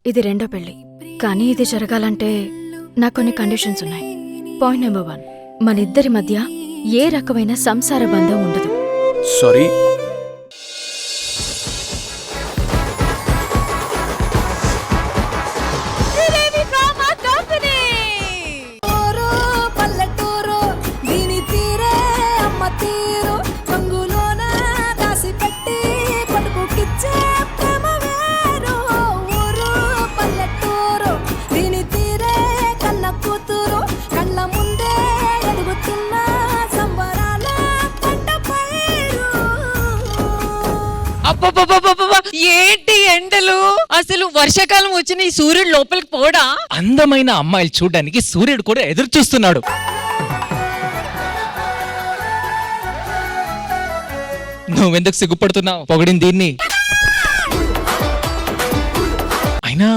ఇది రెండో పెళ్లి. కానీ ఇది జరగాలంటే నాకు కొన్ని కండిషన్స్ ఉన్నాయి. పాయింట్ నెంబర్ 1, మన ఇద్దరి మధ్య ఏ రకమైన సంసార బంధం ఉండదు. సారీ, ఏంటి ఎండలు? అసలు వర్షాకాలం వచ్చిన ఈ సూర్యుడు లోపలికి పోడా? అందమైన అమ్మాయిలు చూడడానికి సూర్యుడు కూడా ఎదురు చూస్తున్నాడు. నువ్వెందుకు సిగ్గుపడుతున్నావు? పొగిడిన దీన్ని. అయినా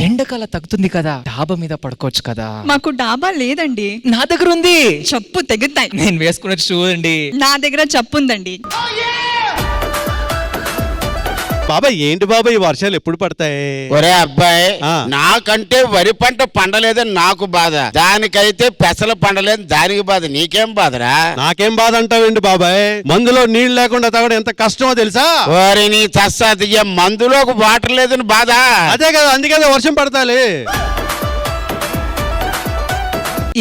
ఎండకాల తగ్గుతుంది కదా, డాబా మీద పడుకోవచ్చు కదా. మాకు డాబా లేదండి. నా దగ్గర ఉంది. చెప్పు తెగుతాయి. నేను వేసుకున్న షూ అండి. నా దగ్గర చెప్పు ఉందండి. బాబాయ్ ఏంటి బాబాయ్ ఈ వర్షాలు ఎప్పుడు పడతాయి? ఒరే అబ్బాయి, నాకంటే వరి పంట పండలేదని నాకు బాధ, దానికైతే పెసలు పండలేదు దానికి బాధ. నీకేం బాధరా? నాకేం బాధ అంటావేంటి బాబాయ్? మందులో నీళ్లు లేకుండా తాగడం ఎంత కష్టమో తెలుసా? ఓరి నీ తస్సాదియ్య, మందులోకి వాటర్ లేదని బాధ. అదే కదా, అందుకే వర్షం పడతాలి.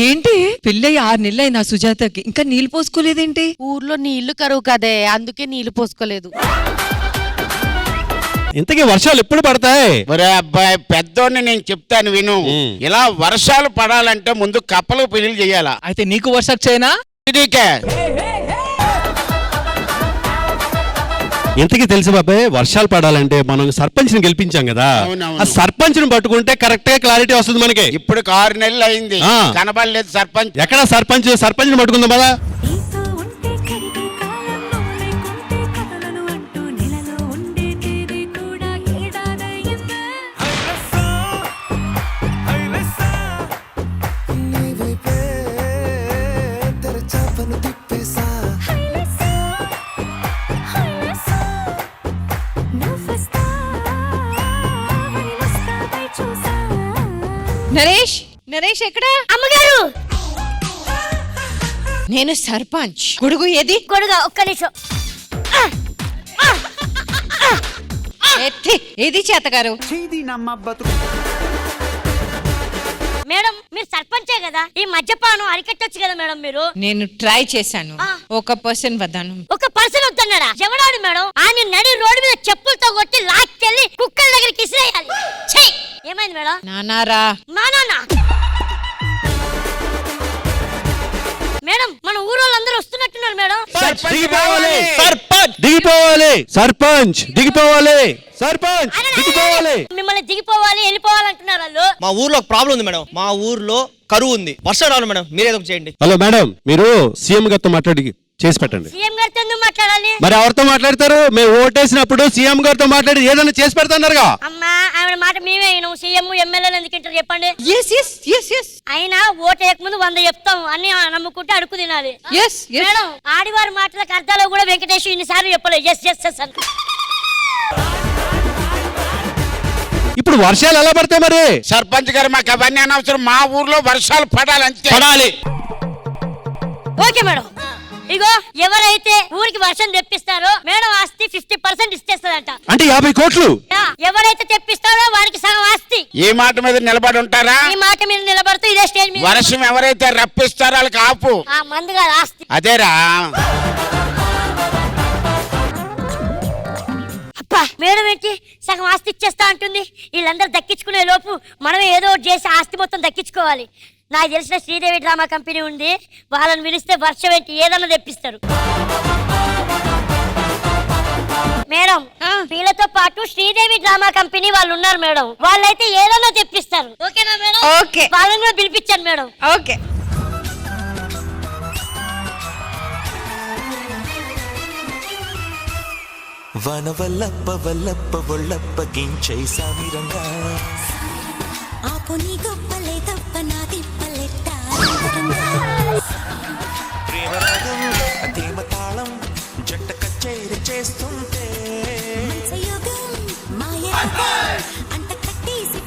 ఏంటి పెళ్ళయి 6 నెలలైనా సుజాతకి ఇంకా నీళ్లు పోసుకోలేదేంటి? ఊర్లో నీళ్లు కరువు కదే, అందుకే నీళ్లు పోసుకోలేదు. ఇంతకీ వర్షాలు ఎప్పుడు పడతాయి? ఒరే అబ్బాయి, పెద్దోడిని నేను చెప్తాను విను. ఇలా వర్షాలు పడాలంటే ముందు కప్పలకు పెళ్లి చేయాలా. అయితే నీకు వర్షాలు చేయనా? నీకే ఇంతకీ తెలుసు బాబాయ్, వర్షాలు పడాలంటే మనం సర్పంచ్ ని గెలిపించాం కదా, ఆ సర్పంచ్ ని పట్టుకుంటే కరెక్ట్ గా క్లారిటీ వస్తుంది మనకి. ఇప్పుడు 6 నెలలు అయింది, కనబడలేదు సర్పంచ్. ఎక్కడ సర్పంచ్? సర్పంచ్ ని పట్టుకుందాం కదా. నరేష్ ఎక్కడా? అమ్మగారు, నేను సర్పంచ్. గొడుగు ఏది? కొడుగా ఒక్క నిమిషం. ఏది చేతగారు? మేడం, మీరు సర్పంచే కదా, ఈ మద్యపానం అరికట్టొచ్చు కదా మేడం మీరు. నేను ట్రై చేశాను, ఒక పర్సన్ వద్దాను. ఒక పర్సన్ వద్దన్నాడా? ఎవడాడు మేడం? ఆయన నడి రోడ్డు మీద చెప్పులతో కొట్టి లాక్కెళ్ళి కుక్కల దగ్గరికి ఇసిరేయాలి. ఏమైంది మేడం? నానారా. నానా మేడం, మన ఊరోళ్ళందరూ వస్తున్నట్టున్నారు మేడం. దిగిపోవాలి సర్పంచ్, దిగిపోవాలి సర్పంచ్, దిగిపోవాలి సర్పంచ్, దిగిపోవాలి. మిమ్మల్ని దిగిపోవాలి వెళ్ళిపోవాలంటున్నారు వాళ్ళు. మా ఊర్లో ఒక ప్రాబ్లం ఉంది మేడం. మా ఊర్లో కరువు ఉంది, వర్షం రావాలి మేడం. మీరేదో చేయండి. హలో మేడం, మీరు సీఎం గారితో మాట్లాడి చేసి పెట్టండి. సీఎం గారితో ఎందుకు మాట్లాడాలి? మరి ఎవరితో మాట్లాడతారు? మేము ఓటేసినప్పుడు సీఎం గారితో మాట్లాడి ఏదైనా చేసి పెడతాన్నారుగా. అమ్మా, ఆవిడ మాట మేమే సీఎం ఎమ్మెల్యేలు ఎందుకు ఇంటారు చెప్పండి. అయినా ఓటు వేయకముందు 100 చెప్తాం అన్ని నమ్ముకుంటే అడుగు తినాలి. మేడం, ఆడివారి మాటలకు అర్థాలు కూడా వెంకటేష్ ఇన్నిసార్లు చెప్పలేదు. ఎస్ అని. ఇప్పుడు వర్షాలు ఎలా పడతాయి మరి? సర్పంచ్ గారు, మాకు అవన్నీ అనవసరం. మా ఊర్లో వర్షాలు పడాలంటే పడాలి. Okay madam. ఇగో, ఎవరైతే ఊరికి వర్షం తెప్పిస్తారో మేడం ఆస్తి 50% ఇచ్చేస్తుందంట. అంటే 50 కోట్లు. ఎవరైతే తెప్పిస్తారో వారికి సగం ఆస్తి. ఈ మాట మీద నిలబడి ఉంటారా? ఈ మాట మీద నిలబడుతూ ఇదే స్టేజ్ మీద. వర్షం ఎవరైతే రప్పిస్తారో వాళ్ళకి ఆపు. ఆ మందుగా ఆస్తి అదేరా. అప్పా, మేడం ఏంటి సగం ఆస్తి ఇచ్చేస్తా అంటుంది. వీళ్ళందరూ దక్కించుకునే లోపు మనం ఏదో ఒకటి చేసి ఆస్తి మొత్తం దక్కించుకోవాలి. నాకు తెలిసిన శ్రీదేవి డ్రామా కంపెనీ ఉంది, వాళ్ళని పిలిస్తే వర్షం ఏంటి ఏదన్నా తెప్పిస్తారు. మేడం, వీళ్ళతో పాటు శ్రీదేవి డ్రామా కంపెనీ వాళ్ళు ఉన్నారు మేడం, వాళ్ళైతే ఏదన్నా తెప్పిస్తారు. ఓకేనా మేడం? ఓకే. వాళ్ళని కూడా పిలిపించాను మేడం. ఓకే. వన వల్లప్ప వల్లప్ప ఒళ్ళప్ప గించై సామిరంగా ఆపుని గొప్పలే తప్ప నా తిప్పలెట్ట ప్రేమరాగం తేమ తాళం జంట కచేరి చేస్తుంటే మాయ అంట కట్టేసి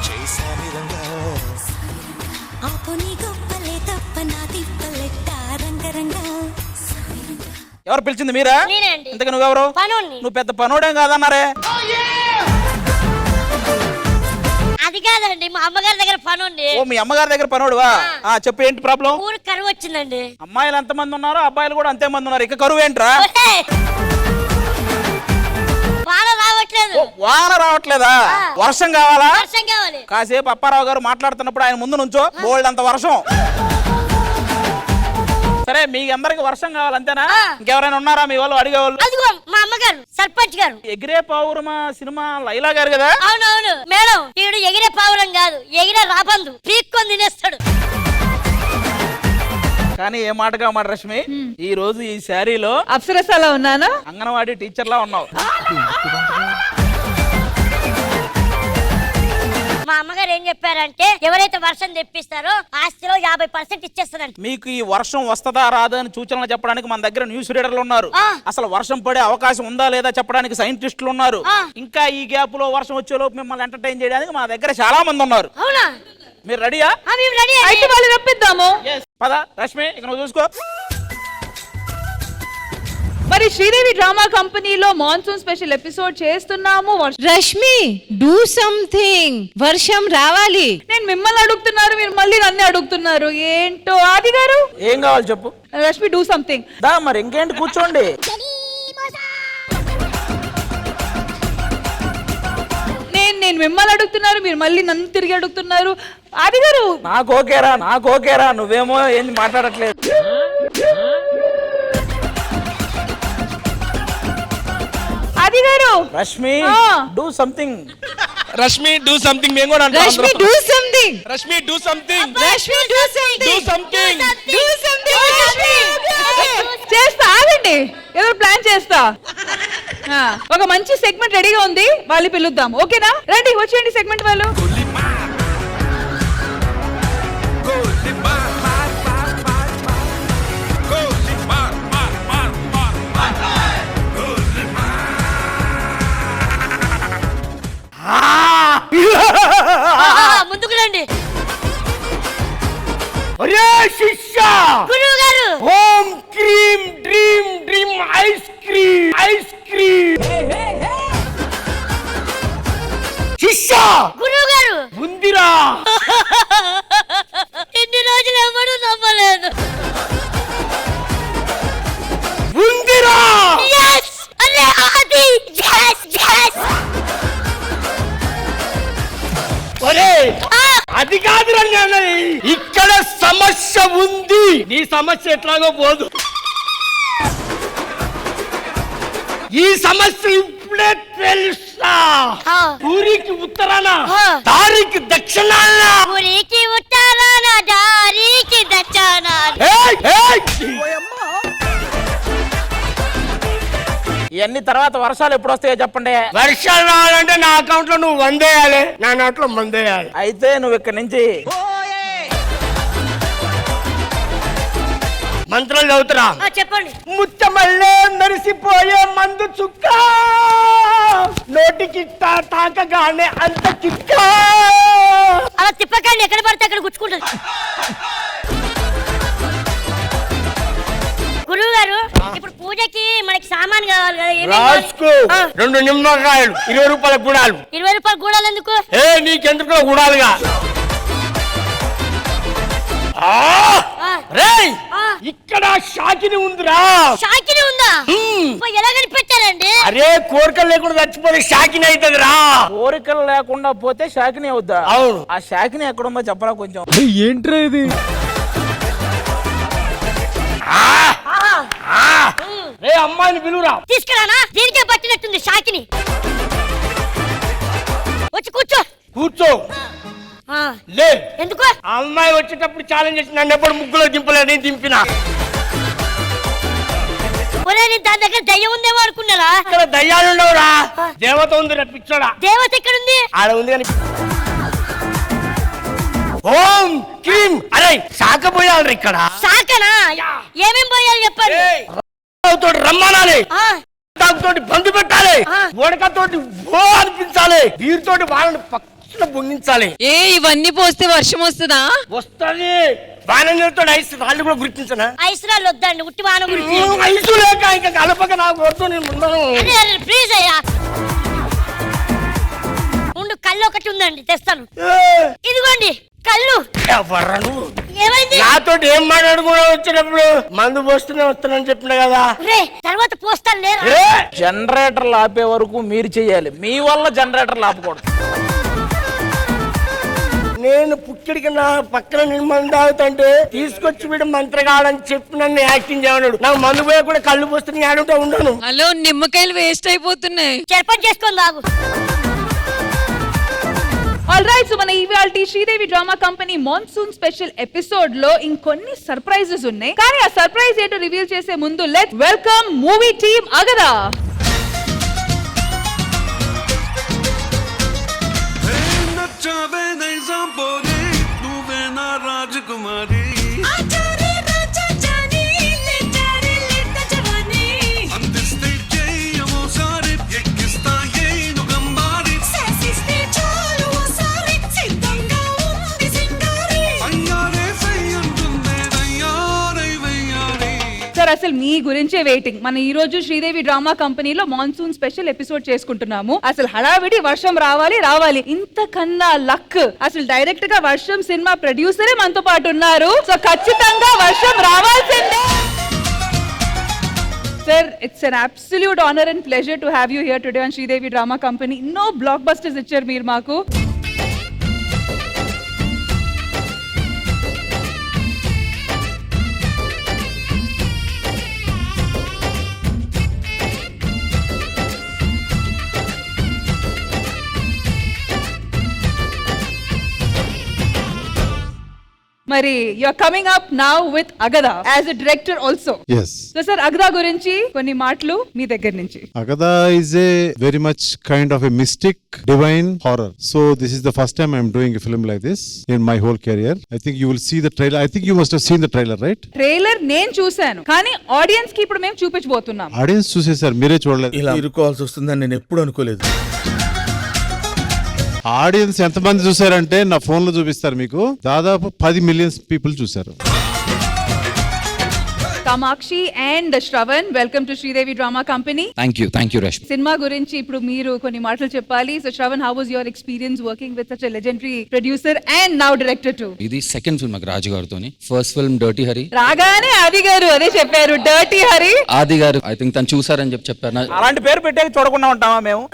చేసామిరంగా ఆపుని గొప్పలే తప్ప నా తిప్పలెట్ట రంగరంగా. ఎవరు పిలిచింది మీరా? నేనే అండి. ఇంతకు నువ్వెవరు? పనోడిని. నువ్వు పెద్ద పనోడేం కాదన్నారే. అది కాదండి, మా అమ్మగారి దగ్గర పనుండి. ఓ మీ అమ్మగారి దగ్గర పనోడువా? చెప్పు ఏంటి ప్రాబ్లం? ఊరు కరువు వచ్చిందండి. అమ్మాయిలు ఎంత మంది ఉన్నారో అబ్బాయిలు కూడా అంతే మంది ఉన్నారు. ఇక కరువు ఏంట్రా? వాన రావట్లేదు. వాన రావట్లేదా? వర్షం కావాలా? వర్షం కావాలి. కాసేపు అప్పారావు గారు మాట్లాడుతున్నప్పుడు ఆయన ముందు నుంచో బోల్డ్ అంత వర్షం. సరే మీ అందరికి వర్షం కావాలంతేనా? ఇంకెవరైనా ఉన్నారా మీ వాళ్ళు అడిగేవాళ్ళు? అదిగో మా అమ్మగారు సర్పంచ్ గారు. ఎగిరే పావురమా సినిమా లైలా గారు కదా? అవునవును మేడం. వీడు ఎగిరే పావురం కాదు, ఎగిరే రాబందు పీక్కొని తినేస్తాడు. కానీ ఏ మాటగా మాట రష్మి, ఈ రోజు ఈ శారీలో అప్సరసలా ఉన్నానా? అంగన్వాడీ టీచర్ లా ఉన్నావు. మా అమ్మగారు ఏం చెప్పారంటే ఎవరైతే వర్షం తెప్పిస్తారో ఆస్తిలో 50% ఇచ్చేస్తారంట. మీకు ఈ వర్షం వస్తదా రాదా అని సూచనలు చెప్పడానికి మన దగ్గర న్యూస్ రీడర్లు ఉన్నారు. అసలు వర్షం పడే అవకాశం ఉందా లేదా చెప్పడానికి సైంటిస్టులు ఉన్నారు. ఇంకా ఈ గ్యాప్ లో వర్షం వచ్చేలోపు మిమ్మల్ని ఎంటర్టైన్ చేయడానికి మా దగ్గర చాలా మంది ఉన్నారు. అవునా? మీరు రెడీయా? మేము రెడీ. అయితే వాళ్ళు రప్పిద్దాము. పద రష్మి, ఇక నువ్వు చూసుకో. మరి శ్రీదేవి డ్రామా కంపెనీలో మాన్సూన్ స్పెషల్ ఎపిసోడ్ చేస్తున్నాము. రష్మి డూ సంథింగ్, వర్షం రావాలి. నేను మిమ్మల్ని అడుగుతున్నారు, మీరు మళ్ళీ నన్ను అడుగుతున్నారు ఏంటో. ఆది గారు ఏం కావాలి చెప్పు. Rashmi do something. దా మరి ఇంకేంటి, కూర్చోండి. నేను మిమ్మల్ని అడుగుతున్నారు, మీరు మళ్ళీ నన్ను తిరిగి అడుగుతున్నారు. ఆది గారు నాకు ఓకేరా, నువ్వేమో ఏంది మాట్లాడట్లేదు. ఆది గారు Rashmi do something. Rashmi do something. మేము కూడా అంటాం. Rashmi do something. Rashmi do something. Rashmi do something. Do something. Do something. చేస్తా, ఆగండి, ఏదో ప్లాన్ చేస్తా. ఒక మంచి సెగ్మెంట్ రెడీగా ఉంది, వాళ్ళు పిలుద్దాం. ఓకేనా? రండి, వచ్చేయండి సెగ్మెంట్ వాళ్ళు. ముందుకు రండి. ఒరే శిష్య, గురువు గారు. ఓం cream dream dream ice cream శిష్య, గురువు గారు ఉందిరా. ఇన్ని రోజులు ఎవరు నమ్మలేదు. ఉందిరా. Yes! అరే ఆది! Yes! Yes! ఒరే అది కాదురా, ఇక్కడ సమస్య ఉంది. నీ సమస్య ఎట్లాగో పోదు. ఈ సమస్య ఇప్పుడే తెలుసా? ఊరికి ఉత్తరాన, దారికి దక్షిణాన. ఊరికి ఉత్తరాన, దారికి దక్షిణాన. ఇవన్నీ తర్వాత వర్షాలు ఎప్పుడు వస్తాయో చెప్పండి. వర్షాలు రావాలంటే నా అకౌంట్ లో నువ్వు 100 వేయాలి, నా నోట్లో 100 వేయాలి. అయితే నువ్వు ఇక్కడ నుంచి మంత్రాలు చదువుతురా. చెప్పండి. ముచ్చమల్లే మెరిసిపోయే మందు చుక్క, నోటికి తాకగానే అంత కిక్క. అలా తిప్పకండి, ఎక్కడ పడితే అక్కడ గుచ్చుకుంటుంది. గురువు గారు, ఇప్పుడు పూజకి మనకి సామాన్ కావాలి కదా. రాజుకు 2 నిమ్మకాయలు 20 రూపాయల గుడాలు. 20 రూపాయలు గూడాలు ఎందుకు? నీకెందుకో గుడాలుగా. రేయ్, ఇక్కడ షాకిని ఉందిరా. షాకిని ఉందా? ఎలా కనిపెట్టారండి? అరే కోరికలు లేకుండా చచ్చిపోతే షాకిని అవుతుంది రా. కోరికలు లేకుండా పోతే షాకిని అవుద్దా? అవును. ఆ షాకిని ఎక్కడుందో చెప్పరా కొంచెం. ఏంట్రా ఇది? రే అమ్మాయిని పిలువురా. తీసుకురానా? దీనికే పట్టినట్టుంది షాకిని. వచ్చి కూర్చో. కూర్చో. లే. ఎందుకు? ఆ అమ్మాయి వచ్చేటప్పుడు ఛాలెంజ్ చేసి నన్ను ఎప్పుడు ముగ్గులో దింపలేదు, నేను దింపినా. ఒరే, నేను దాని దగ్గర దయ్యం ఉందేమో అనుకున్నారా? ఇక్కడ దయ్యాలు ఉండవురా, దేవత ఉంది రా పిచ్చోడా. దేవత ఎక్కడుంది? ఆడ ఉంది కానీ. ఓం క్రీమ్. అరే శాఖ పోయాలి ఇక్కడ. శాఖనా? ఏమేం పోయాలి చెప్పండి. తోటి రమ్మనాలి, తాగుతోటి బంధు పెట్టాలి, ఓడకతోటి ఓ అనిపించాలి, వీరితోటి వాళ్ళని ఇట్లా పొంగించాలి. ఇవన్నీ పోస్తే వర్షం వస్తుందా? వస్తుంది. బాణంతో ఐస్ రాళ్ళు కూడా గుర్తించనా? ఐస్ రాళ్ళు వద్దండి, ఉట్టి వాన గురించి. ఐసు లేక ఇంకా కలపక నాకు వద్దు, నేను ఉండను. ప్లీజ్ అయ్యా, ఉండు, కళ్ళు ఒకటి ఉందండి, తెస్తాను. ఇదిగోండి కళ్ళు. ఎవర్రను? ఏమైంది? నాతో ఏం మాట్లాడుకున్నా వచ్చినప్పుడు మందు పోస్తూనే వస్తానని చెప్పిన కదా. తర్వాత పోస్తాను లేరా? జనరేటర్లు ఆపే వరకు మీరు చెయ్యాలి, మీ వల్ల జనరేటర్లు ఆపకూడదు. నేను పుక్కిడికి నా పక్కన నేను మందు తాగుతుంటే తీసుకొచ్చి వీడు మంత్రగాడని చెప్పి నన్ను యాక్టింగ్ చేయమన్నాడు. నాకు మందు పోయా కూడా కళ్ళు పోస్తే ఆడుంటూ ఉండను. హలో, నిమ్మకాయలు వేస్ట్ అయిపోతున్నాయి. చెరపని చేసుకొని తాగు. ఆల్రైట్, సో మన ఇవాల్టి Sridevi drama company monsoon special episode లో ఇంకొన్ని సర్ప్రైజెస్ ఉన్నాయి. కానీ ఆ సర్ప్రైజ్ ఏంటో రివీల్ చేసే ముందు let's welcome movie team Agadha. Rajakumari sir, అసలు మీ గురించే వెయిటింగ్. మన ఈ రోజు శ్రీదేవి డ్రామా కంపెనీలో మాన్సూన్ స్పెషల్ ఎపిసోడ్ చేసుకుంటున్నాము. అసలు హడావిడి వర్షం రావాలి. ఇంతకన్నా లక్ అసలు డైరెక్ట్ గా వర్షం సినిమా ప్రొడ్యూసరే మనతో పాటు ఉన్నారు. సో ఖచ్చితంగా వర్షం రావాల్సిందే. Sir, it's an absolute honour and pleasure to have you here today on Sridevi drama company. ఎన్నో బ్లాక్ బస్టర్స్ ఇచ్చారు మీరు మాకు. మరి you are coming up now with Agadha as a director also. Yes. So sir, Agadha గురించి కొన్ని మాటలు మీ దగ్గర నుంచి. Agatha is a very much kind of a mystic, divine horror. So this is the first time I'm doing a film like this in my whole career. I think you will see the trailer. I think you must have seen the trailer, right? Trailer నేను చూశాను, కానీ audience కి ఇప్పుడు మేము చూపించబోతున్నాం. Audience చూసేసారు, మీరే చూడలేదు. ఇలా ఇరుకోవాల్సి వస్తుందని నేను ఎప్పుడు అనుకోలేదు. ఆడియన్స్ ఎంతమంది చూసారంటే నా ఫోన్ లో చూపిస్తారు మీకు, దాదాపు 10 మిలియన్స్ పీపుల్ చూసారు. Kamakshi and Sravan, welcome to Sridevi drama company. Thank you Rashmi. సినిమా గురించి ఇప్పుడు మీరు కొన్ని మాటలు చెప్పాలి. So Sravan, how was your experience working with such a legendary producer and now director too? ఇది సెకండ్ ఫిల్మ్ రాజు గారితోని. First film Dirty Hari. రాగానే ఆది గారు అదే చెప్పారు, డర్టీ హరి. ఆది గారు ఐ థింక్ తను చూసారని చెప్పారు. అలాంటి పేరు పెట్టేది చూడకుండా ఉంటామా మేము?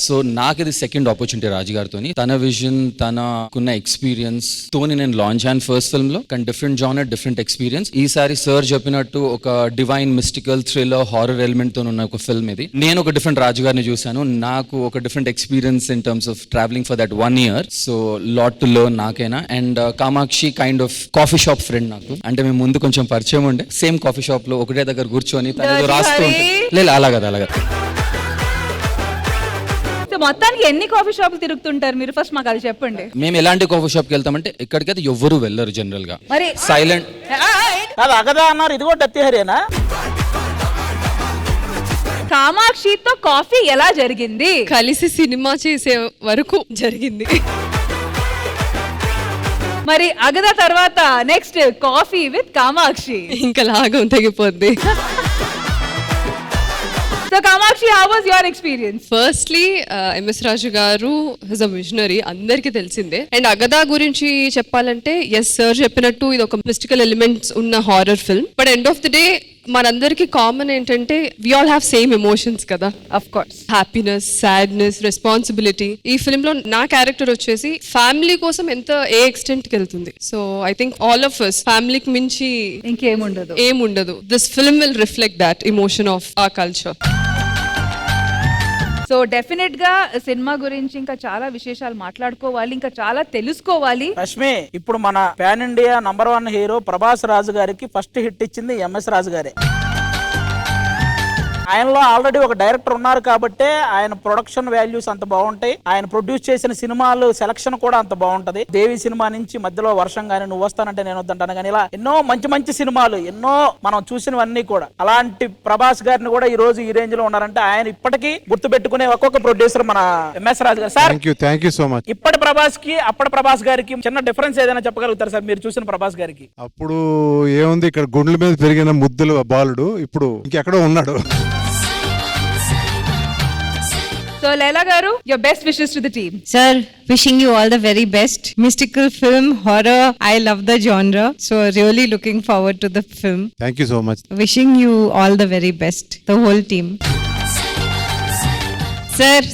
సో నాకు ఇది సెకండ్ ఆపర్చునిటీ రాజు గారితో. తన విజన్, తనకున్న ఎక్స్పీరియన్స్ తోని నేను లాంచ్ అయ్యాను ఫస్ట్ ఫిల్మ్ లో. కానీ డిఫరెంట్ జానర్, డిఫరెంట్ ఎక్స్పీరియన్స్. ఈసారి సార్ చెప్పినట్టు ఒక divine, mystical, thriller, horror element తో ఉన్న ఒక ఫిల్మ్ ఇది. నేను ఒక డిఫరెంట్ రాజు గారిని చూశాను. నాకు ఒక different experience in terms of travelling for that 1 year. So lot to learn నాకైనా. And Kamakshi kind of coffee shop friend నాకు. అంటే మేము ముందు కొంచెం పరిచయం ఉండే. సేమ్ కాఫీ షాప్ లో ఒకటే దగ్గర కూర్చొని తను రాస్తూ ఉంటుంది. లేదు అలాగదా. మొత్తానికి ఎన్ని కాఫీ షాపులు తిరుగుతుంటారు మీరు? ఫస్ట్ మాకు అది చెప్పండి. మేము ఎలాంటి కాఫీ షాప్ కి వెళ్తామంటే ఎక్కడికైతే ఎవ్వరు వెళ్ళరు జనరల్ గా. మరి సైలెంట్. అది అగదా అన్నారు, ఇది కూడా డర్టీ హరియేనా? కామాక్షితో కాఫీ ఎలా జరిగింది? కలిసి సినిమా చేసే వరకు జరిగింది. మరి అగదా తర్వాత నెక్స్ట్ కాఫీ విత్ కామాక్షి, ఇంకా లాగం తెగిపోద్ది. So Kamakshi, how was your experience? Firstly, MS Raju garu is a visionary, అందరికీ తెలిసిందే. అండ్ అగదా గురించి చెప్పాలంటే ఎస్ సార్ చెప్పినట్టు ఇది ఒక మిస్టికల్ ఎలిమెంట్స్ ఉన్న horror film. But end of the day మనందరికి కామన్ ఏంటంటే we all have same emotions కదా. Of course, happiness, sadness, responsibility. ఈ ఫిల్మ్ లో నా క్యారెక్టర్ వచ్చేసి ఫ్యామిలీ కోసం ఏ ఎక్స్టెంట్ కి వెళ్తుంది. So I think all of us ఫ్యామిలీకి మించి ఏముండదు. This film will reflect that emotion of our culture. So definite గా సినిమా గురించి ఇంకా చాలా విశేషాలు మాట్లాడుకోవాలి, ఇంకా చాలా తెలుసుకోవాలి. రష్మి, ఇప్పుడు మన పాన్ ఇండియా #1 హీరో ప్రభాస్ రాజు గారికి ఫస్ట్ హిట్ ఇచ్చింది MS రాజు గారే. ఆయనలో ఆల్రెడీ ఒక డైరెక్టర్ ఉన్నారు కాబట్టి ఆయన ప్రొడక్షన్ వాల్యూస్ అంత బాగుంటాయి. ఆయన ప్రొడ్యూస్ చేసిన సినిమాలు సెలక్షన్ కూడా అంత బాగుంటది. దేవి సినిమా నుంచి మధ్యలో వర్షం గానీ, నువ్వు వస్తానంటే నేను వద్దంటాను కానీ, ఇలా ఎన్నో మంచి మంచి సినిమాలు ఎన్నో మనం చూసినవన్నీ కూడా. అలాంటి ప్రభాస్ గారిని కూడా ఈ రోజు ఈ రేంజ్ లో ఉన్నారంటే ఆయన ఇప్పటికీ గుర్తు పెట్టుకునే ఒక్కొక్క ప్రొడ్యూసర్ మన ఎంఎస్ రాజు గారు. Sir thank you so much. ఇప్పటి ప్రభాస్ కి అప్పటి ప్రభాస్ గారికి చిన్న డిఫరెన్స్ ఏదైనా చెప్పగలుగుతారు సార్ మీరు చూసిన ప్రభాస్ గారికి? అప్పుడు ఏముంది, ఇక్కడ గుండెల మీద పెరిగిన ముద్దులు బాలుడు, ఇప్పుడు ఇంకెక్కడో ఉన్నాడు. సో లైలా గారు, your best wishes to the team. Sir, wishing you all the very best. Mystical film, horror, I love the genre. So really looking forward to the film. Thank you so much. Wishing you all the very best, the whole team.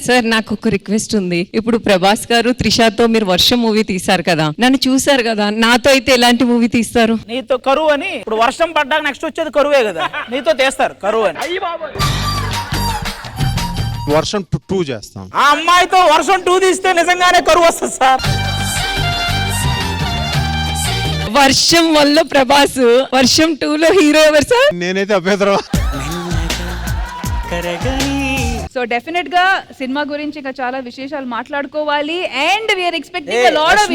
Sir నాకు ఒక request ఉంది. ఇప్పుడు ప్రభాస్ గారు త్రిషాతో మీరు వర్షం movie తీశారు కదా, నన్ను చూసారు కదా, నాతో అయితే ఎలాంటి మూవీ తీస్తారు? నీతో కరువు అని. ఇప్పుడు వర్షం పడ్డాక నెక్స్ట్ వచ్చేది కరువే కదా, నీతో తీస్తారు కరువు అని. వర్షం 2 చేస్తాం. ఆ అమ్మాయితో వర్షం 2 తీస్తే నిజంగానే కరువు వస్తుంది సార్. వర్షం వల్ల ప్రభాస్, వర్షం 2లో హీరో ఎవరు సార్? నేనైతే అభ్యంతరం. సో డెఫినెట్ గా సినిమా గురించి ఇంకా చాలా విశేషాలు మాట్లాడుకోవాలి. And we're expecting a lot of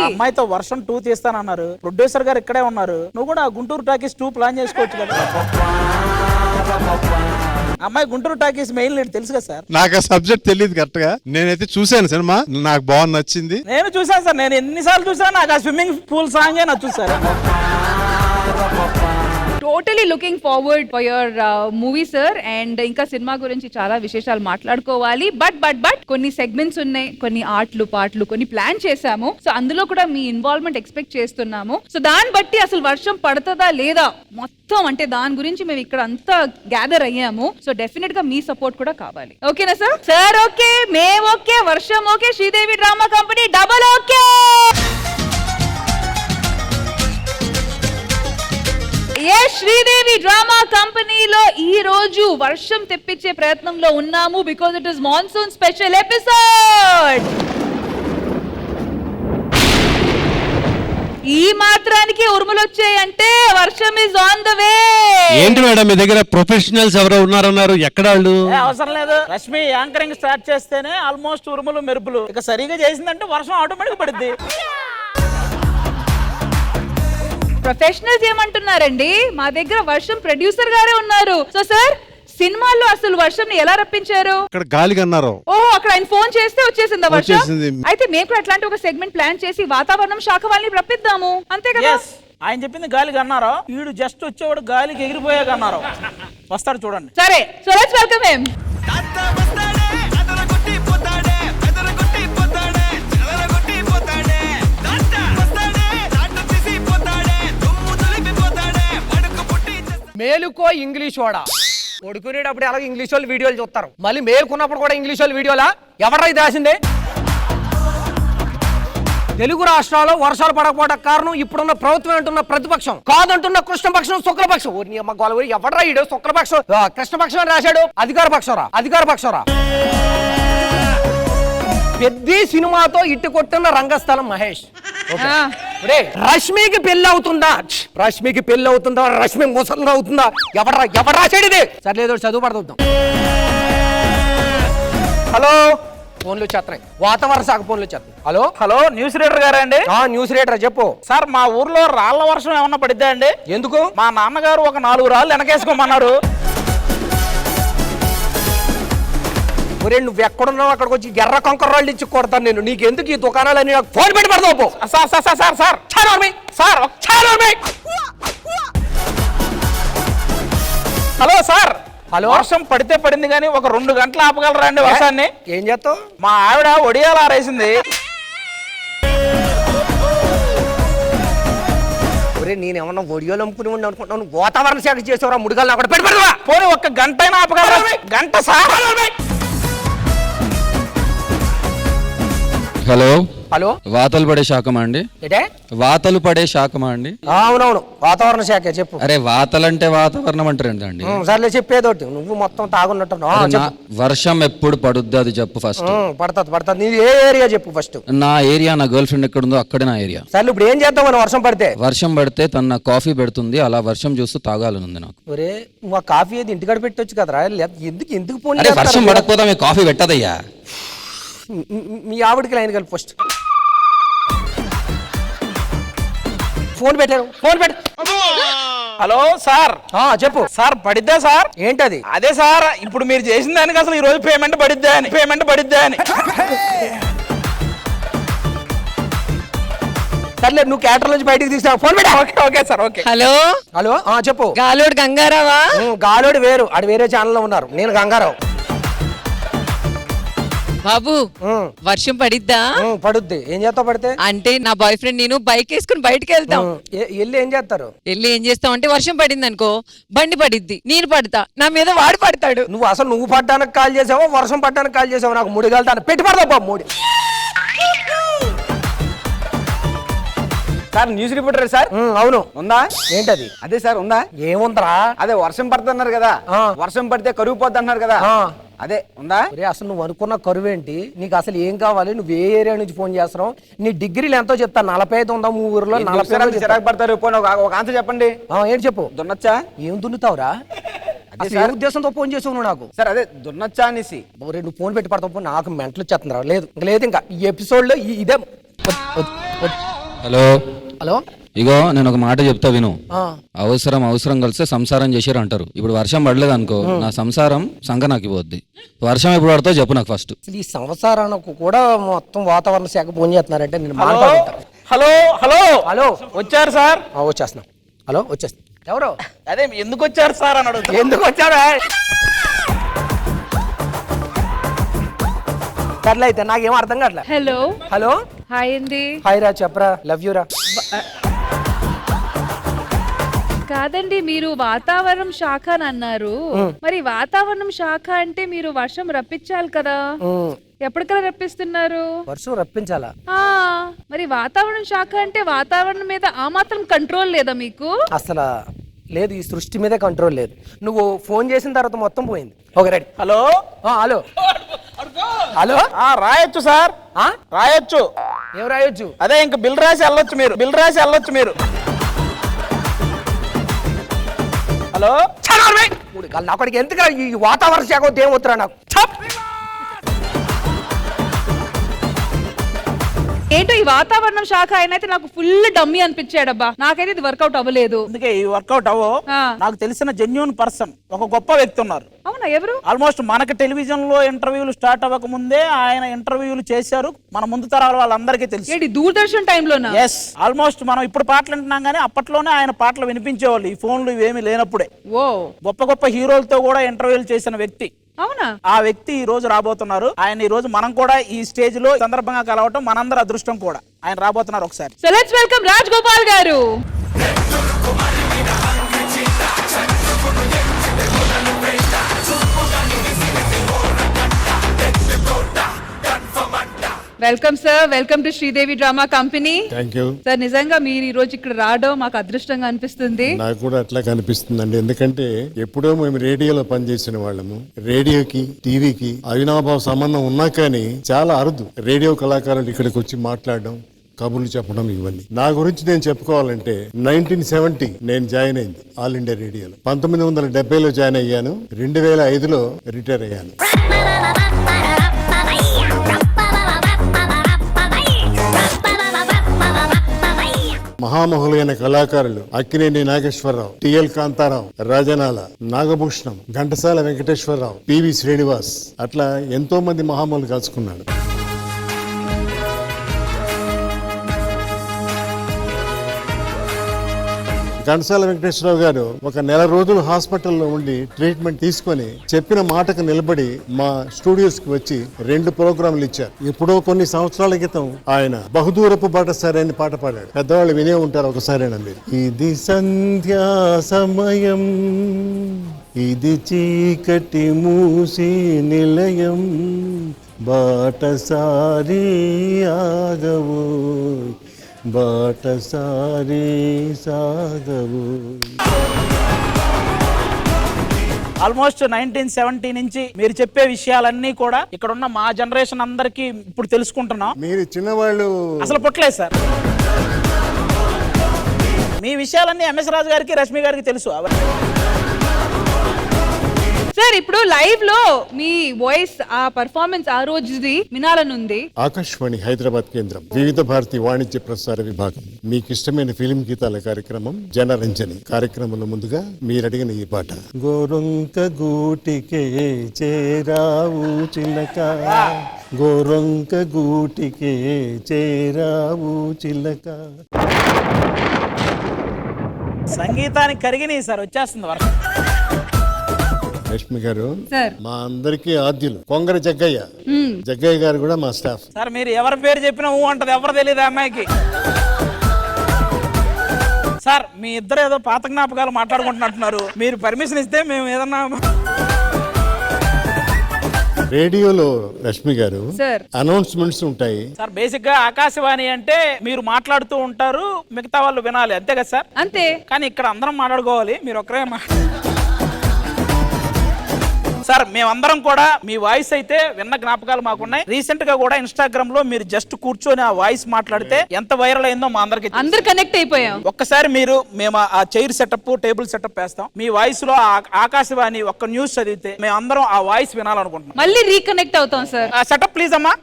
అమ్మాయితో వర్షం 2 తీస్తానన్నారు. ప్రొడ్యూసర్ గారు ఇక్కడే ఉన్నారు. నువ్వు కూడా గుంటూరు టాకీస్ 2 ప్లాన్ చేసుకోవచ్చు కదా. అమ్మాయి గుంటూరు టాకీస్ మెయిన్ లీడ్ తెలుసు కదా సార్. నాకు ఆ సబ్జెక్ట్ తెలియదు కరెక్ట్ గా. నేనైతే చూశాను సినిమా, నాకు బాగా నచ్చింది. నేను చూసాను సార్, నేను ఎన్నిసార్లు చూసాను. నాకు ఆ స్విమ్మింగ్ పూల్ సాంగే నచ్చు sir. Totally looking forward for your movie sir. And ఇంకా సినిమా గురించి చాలా విశేషాలు మాట్లాడుకోవాలి. బట్ కొన్ని సెగ్మెంట్స్ ఉన్నాయి, కొన్ని ఆటలు పాటలు కొన్ని ప్లాన్ చేశాము. సో అందులో కూడా మీ ఇన్వాల్వ్మెంట్ ఎక్స్పెక్ట్ చేస్తున్నాము. సో దాన్ని బట్టి అసలు వర్షం పడుతుందా లేదా మొత్తం అంటే దాని గురించి మేము ఇక్కడ అంతా గ్యాదర్ అయ్యాము. సో డెఫినెట్ గా మీ సపోర్ట్ కూడా కావాలి. ఓకేనా సార్? సార్ ఓకే, మేము ఓకే, వర్షం okay, Sridevi drama company double okay. Sridevi drama కంపెనీలో ఈ రోజు వర్షం తెప్పించే ప్రయత్నంలో ఉన్నాము. Because it is monsoon special episode. ఈ మాత్రానికి ఉరుములు వచ్చాయంటే వర్షం ఇస్ ఆన్ ద వే. ఏంటి మేడం మీ దగ్గర ప్రొఫెషనల్స్ ఎవరో ఉన్నారన్నారు, ఎక్కడ వాళ్ళు? అవసరం లేదు. రష్మి యాంకరింగ్ స్టార్ట్ చేస్తేనే ఆల్మోస్ట్ ఉరుములు మెరుపులు. ఇక సరిగా చేసిందంటే వర్షం ఆటోమేటిక్ పడుద్ది. ప్రొఫెషనల్స్ ఏమంటున్నారండి, మా దగ్గర వర్షం ప్రొడ్యూసర్ గారే ఉన్నారు. సో సార్, సినిమాల్లో అసలు వర్షం ని ఎలా రప్పించారు? ఇక్కడ గాలి కన్నారు. ఓహో, అక్కడ ఆయన ఫోన్ చేస్తే వచ్చేసిందా వర్షం? వచ్చేసింది. అయితే మేము కూడా అట్లాంటి ఒక సెగ్మెంట్ ప్లాన్ చేసి వాతావరణం శాఖ వాళ్ళని రప్పిద్దాము, అంతే కదా? ఆయన చెప్పింది గాలికి అన్నారా, వీడు జస్ట్ వచ్చేవాడు గాలికి ఎగిరిపోయాక అన్నారు. వస్తాడు చూడండి. సరే, సో లెట్స్ వెల్కమ్ హిమ్. మేలుకో ఇంగ్లీష్ వాడా. కొడుకునేటప్పుడు అలాగే ఇంగ్లీష్ వాళ్ళు వీడియోలు చూస్తారు, మళ్ళీ మేలుకున్నప్పుడు కూడా ఇంగ్లీష్ వాళ్ళు వీడియోలా? ఎవరా ఇది రాసిందే? తెలుగు రాష్ట్రాల్లో వర్షాలు పడకపోవడానికి కారణం ఇప్పుడున్న ప్రభుత్వం అంటున్న ప్రతిపక్షం కాదంటున్న కృష్ణపక్షం శుక్లపక్షం. ఎవడరా ఈడు శుక్లపక్షం కృష్ణపక్షం అని రాశాడు? అధికార పక్షరా. పెద్ద సినిమాతో ఇట్టు కొట్టిన రంగస్థలం మహేష్. రష్మికి పెళ్లి అవుతుందా? రష్మి ముసలిగా అవుతుందా? ఎవరు రాశాడు ఇది? సర్లేదో చదువు పడుతుందాం. హలో, ఫోన్లు వచ్చేస్తున్నాయి, వాతావరణ శాఖ ఫోన్లు వచ్చేస్తున్నాయి. హలో న్యూస్ రీడర్ గారా అండి? న్యూస్ రీడర్ చెప్పు. సార్, మా ఊర్లో రాళ్ల వర్షం ఏమన్నా పడిద్దా అండి? ఎందుకు? మా నాన్నగారు ఒక 4 రాళ్ళు వెనకేసుకోమన్నారు. ఒరే, నువ్వు ఎక్కడున్నావు అక్కడికి వచ్చి ఎర్ర కొంకర రాళ్ళు ఇచ్చి కొడతాను నేను. నీకెందుకు ఈ దుకాణాలని? ఫోన్ పెట్టి పడతావు. Hello sir. హలో, వర్షం పడితే పడింది కానీ ఒక 2 గంటలు ఆపగలరా అండి వర్షాన్ని? ఏం చేస్తావు? మా ఆవిడ ఒడియాలు ఆరేసింది. ఒరే, నేనేమన్నా ఒడియోలు అమ్ముకుని ఉండి అనుకుంటున్నాను. వాతావరణ శాఖ చేసేవరా ముడిగాలను అక్కడ పెట్టి పడవా. పోనీ ఒక్క గంట అయినా ఆపగలరా? హలో హలో, వాతలు పడే శాఖమా అండి? ఏటే? వాతలు పడే శాఖమా అండి? అవునవును, వాతావరణ శాఖ. చెప్పు. అరే వాతలంటే వాతావరణం అంటారండి అండి. సర్లే చెప్పేదోటి, నువ్వు మొత్తం తాగున్నట్టున్నావు. అరే వర్షం ఎప్పుడు పడుద్ది అది చెప్పు ఫస్ట్. పడుతుంది. నీ ఏ ఏరియా చెప్పు ఫస్ట్. నా ఏరియా, నా గర్ల్ ఫ్రెండ్ ఎక్కడ ఉందో అక్కడే నా ఏరియా. సర్లే, ఇప్పుడు ఏం చేద్దాం మనం వర్షం పడితే? వర్షం పడితే తన కాఫీ పెడుతుంది, అలా వర్షం చూస్తూ తాగాలని ఉంది నాకు. ఒరే, నువ్వు ఆ కాఫీ ఏది ఇంటికాడ పెట్టొచ్చు కదరా, ఎందుకు ఫోన్ అరే వర్షం పడకపోతే మీ కాఫీ పెట్టదయ్యా. మీ ఆవిడకి లైన్ కలిపి ఫస్ట్. ఫోన్ పెట్టారు, ఫోన్ పెట్ట. Hello sir. చెప్పు సార్, పడిద్దా సార్? ఏంటది? అదే సార్, ఇప్పుడు మీరు చేసిన దానికి అసలు ఈ రోజు పేమెంట్ పడిద్దా అని. సర్లే, నువ్వు క్యాటర్ నుంచి బయటికి తీసినా ఫోన్ పెట్టా. Okay sir, okay. Hello hello, చెప్పు. గాలోడు గంగారావా? గాలోడు వేరు, ఆడు వేరే ఛానల్లో ఉన్నారు, నేను గంగారావు. బాబు వర్షం పడిద్దా? పడుద్ది. ఏం చేస్తావు పడితే? అంటే నా బాయ్ ఫ్రెండ్ నేను బైక్ వేసుకుని బయటకు వెళ్తాం. వెళ్ళి ఏం చేస్తారు? వెళ్ళి ఏం చేస్తాం అంటే వర్షం పడింది అనుకో, బండి పడిద్ది, నేను పడతా, నా మీద వాడు పడతాడు. నువ్వు పడ్డానికి కాల్ చేసావో వర్షం పడ్డానికి కాల్ చేసావో? నాకు ముడి కలుతాను, పెట్టి పడతావు బాబు ముడి. Sir news reporter sir? అవును. ఉందా? ఏంటది? అదే సార్, ఉందా? ఏముందరా? అదే వర్షం పడుతున్నారు కదా, వర్షం పడితే కరువు పోద్ది అన్నారు కదా, అదే ఉందా? అసలు నువ్వు అనుకున్న కరువు ఏంటి? నీకు అసలు ఏం కావాలి? నువ్వు ఏ ఏరియా నుంచి ఫోన్ చేస్తున్నావు? నీ డిగ్రీలు ఎంతో చెప్తా. 45 ఉందా మీ ఊర్లో? 40 చిరాకు పడతారు. ఒక ఆన్సర్ చెప్పండి. ఏంటి చెప్పు. దున్నచ్చా? ఏం దున్నుతావురా? ఏ ఉద్దేశంతో ఫోన్ చేసావు నువ్వు నాకు? సార్ అదే దున్నచ్చా అనేసి. నువ్వు ఫోన్ పెట్టి పడతావు, నాకు మెంటలు వచ్చేస్తుందిరా. లేదు ఇంకా ఈ ఎపిసోడ్ లో ఇదే. హలో హలో, ఇగో నేను ఒక మాట చెప్తా విను. అవసరం కలిస్తే సంసారం చేసారు అంటారు. ఇప్పుడు వర్షం పడలేదు అనుకో, నా సంసారం సంగనాకి పోద్ది. వర్షం ఎప్పుడు పడతావు చెప్పు నాకు ఫస్ట్. ఈ సంవత్సరానికి కూడా మొత్తం వాతావరణ శాఖ ఫోన్ చేస్తున్నారంటే నేను హలో హలో హలో వచ్చారు సార్? వచ్చేస్తున్నా. హలో, వచ్చేస్తున్నా. ఎవరు? అదే ఎందుకు వచ్చారు సార్ అని అడుగుతా. ఎందుకు వచ్చారా? సర్లే అయితే, నాకేం అర్థం కావట్లే. హలో హలో, హాయ్ అండి. హాయ్ రా, చెప్పరా. లవ్ యూ రా. కాదండి, మీరు వాతావరణం శాఖ అని అన్నారు. మరి వాతావరణం శాఖ అంటే మీరు వర్షం రప్పించాలి కదా, ఎప్పటికల్లా రప్పిస్తున్నారు? వర్షం రప్పించాలా? మరి వాతావరణం శాఖ అంటే వాతావరణం మీద ఆ మాత్రం కంట్రోల్ లేదా మీకు? అసలు లేదు, ఈ సృష్టి మీద కంట్రోల్ లేదు. నువ్వు ఫోన్ చేసిన తర్వాత మొత్తం పోయింది. Okay ready. Hello hello hello, రాయొచ్చు సార్, రాయొచ్చు. ఏం రాయొచ్చు? అదే ఇంకా బిల్ రాసి వెళ్ళొచ్చు మీరు. హలో, అక్కడికి ఎందుకు ఈ వాతావరణ శాఖ ఏం వద్దురా నాకు. ఏంటో ఈ వాతావరణం శాఖ ఆయన అయితే నాకు ఫుల్ డమ్మీ అనిపించాడబ్బా. నాకైతే ఇది వర్కౌట్ అవ్వలేదు. అందుకే ఈ వర్కౌట్ నాకు తెలిసిన జెన్యూన్ పర్సన్, ఒక గొప్ప వ్యక్తి ఉన్నారు. అవునా? ఎవరు? ఆల్మోస్ట్ మనకి టెలివిజన్ లో ఇంటర్వ్యూలు స్టార్ట్ అవ్వక ముందే ఆయన ఇంటర్వ్యూలు చేశారు. మన ముందు తరాల వాళ్ళందరికీ తెలుసు. దూరదర్శన్ టైంలోనా? ఎస్, ఆల్మోస్ట్ మనం ఇప్పుడు పాటలు వింటున్నాం కానీ అప్పట్లోనే ఆయన పాటలు వినిపించేవాళ్ళు, ఈ ఫోన్లు ఇవేమీ లేనప్పుడే. గొప్ప హీరోలతో కూడా ఇంటర్వ్యూలు చేసిన వ్యక్తి. అవునా? ఆ వ్యక్తి ఈ రోజు రాబోతున్నారు. ఆయన ఈ రోజు మనం కూడా ఈ స్టేజ్ లో సందర్భంగా కలవటం మనందరి అదృష్టం కూడా. ఆయన రాబోతున్నారు ఒకసారి. So let's welcome Raj Gopal garu. Welcome sir, welcome to Sridevi drama company. Thank you sir. నిజంగా మీరు ఈ రోజు ఇక్కడ రావడం మాకు అదృష్టంగా అనిపిస్తుంది. నాకు కూడా అట్లా కనిపిస్తుందండి. ఎందుకంటే ఎప్పుడో మేము రేడియోలో పనిచేసిన వాళ్ళము. రేడియోకి టీవీకి అవినాభావ సంబంధం ఉన్నా కానీ చాలా అరుదు రేడియో కళాకారులు ఇక్కడికి వచ్చి మాట్లాడడం, కబుర్లు చెప్పడం, ఇవన్నీ. నా గురించి నేను చెప్పుకోవాలంటే 1970 నేను జాయిన్ అయింది ఆల్ ఇండియా రేడియోలో. 1970లో జాయిన్ అయ్యాను. 2005లో రిటైర్ అయ్యాను. మహామహులైన కళాకారులు అక్కినేని నాగేశ్వరరావు, టిఎల్ కాంతారావు, రాజనాల, నాగభూషణం, ఘంటసాల వెంకటేశ్వరరావు, పివి శ్రీనివాస్, అట్లా ఎంతో మంది మహామహులు కలుసుకున్నాడు. ఘంటసాల వెంకటేశ్వరరావు గారు ఒక నెల రోజులు హాస్పిటల్లో ఉండి ట్రీట్మెంట్ తీసుకొని చెప్పిన మాటకు నిలబడి మా స్టూడియోస్ కి వచ్చి 2 ప్రోగ్రాంలు ఇచ్చారు. ఎప్పుడో కొన్ని సంవత్సరాల క్రితం ఆయన బహుదూరపు బాటసారి అని పాట పాడాడు. పెద్దవాళ్ళు వినే ఉంటారు ఒకసారేనా మీరు. ఇది సంధ్యా సమయం, ఇది చీకటి మూసి నిలయం, బాటసారి ఆగవు, బాటసారి సాగవు. ఆల్మోస్ట్ 1970 నుంచి మీరు చెప్పే విషయాలన్నీ కూడా ఇక్కడ ఉన్న మా జనరేషన్ అందరికి ఇప్పుడు తెలుసుకుంటున్నాం. మీరు చిన్నవాళ్ళు అసలు పుట్టలేదు సార్. మీ విషయాలన్నీ ఎంఎస్ రాజు గారికి, రష్మి గారికి తెలుసు. సార్ ఇప్పుడు లైవ్ లో మీ వాయిస్ ఆ పర్ఫార్మెన్స్ ఆ రోజుది వినాలనుంది. ఆకాశవాణి హైదరాబాద్ కేంద్రం వివిధ భారతి వాణిజ్య ప్రసార విభాగం మీకు ఇష్టమైన ఫిలిం గీతాల కార్యక్రమం జనరంజని కార్యక్రమంలో ముందుగా మీరు అడిగిన ఈ పాట. గోరొంక గూటికే చేరావు చిలక, గోరొంక గూటికే చేరావు చిలక. సంగీతానికి కరిగినాయి సార్, వచ్చేస్తుంది వర్షం. లక్ష్మి గారు మా అందరికీ ఆద్యులు కొంగర జగ్గయ్య. జగ్గయ్య గారు కూడా మా స్టాఫ్. సార్ మీరు ఎవరి పేరు చెప్పినా ఊ అంటది, ఎవరు తెలియదు అమ్మాయికి. సార్ మీ ఇద్దరు ఏదో పాత జ్ఞాపకాలు మాట్లాడుకుంటున్నట్టున్నారు. మీరు పర్మిషన్ ఇస్తే మేము ఏదన్నా. రేడియోలో లక్ష్మి గారు అనౌన్స్మెంట్స్ ఉంటాయి సార్. బేసిక్ గా ఆకాశవాణి అంటే మీరు మాట్లాడుతూ ఉంటారు, మిగతా వాళ్ళు వినాలి, అంతే కదా సార్? అంతే. కానీ ఇక్కడ అందరం మాట్లాడుకోవాలి, మీరు ఒక్కరే సార్. మేమందరం కూడా మీ వాయిస్ అయితే విన్న జ్ఞాపకాలు మాకున్నాయి. రీసెంట్ గా కూడా ఇన్స్టాగ్రామ్ లో మీరు జస్ట్ కూర్చొని ఆ వాయిస్ మాట్లాడితే ఎంత వైరల్ అయిందో మా అందరికి కనెక్ట్ అయిపోయాం. ఒక్కసారి మేము ఆ చైర్ సెటప్, టేబుల్ సెటప్ వేస్తాం. మీ వాయిస్ లో ఆకాశవాణి ఒక్క న్యూస్ చదివితే మేము అందరం ఆ వాయిస్ వినాలనుకుంటున్నాం. మళ్ళీ రీకనెక్ట్ అవుతాం సార్. సెటప్ ప్లీజ్ అమ్మా.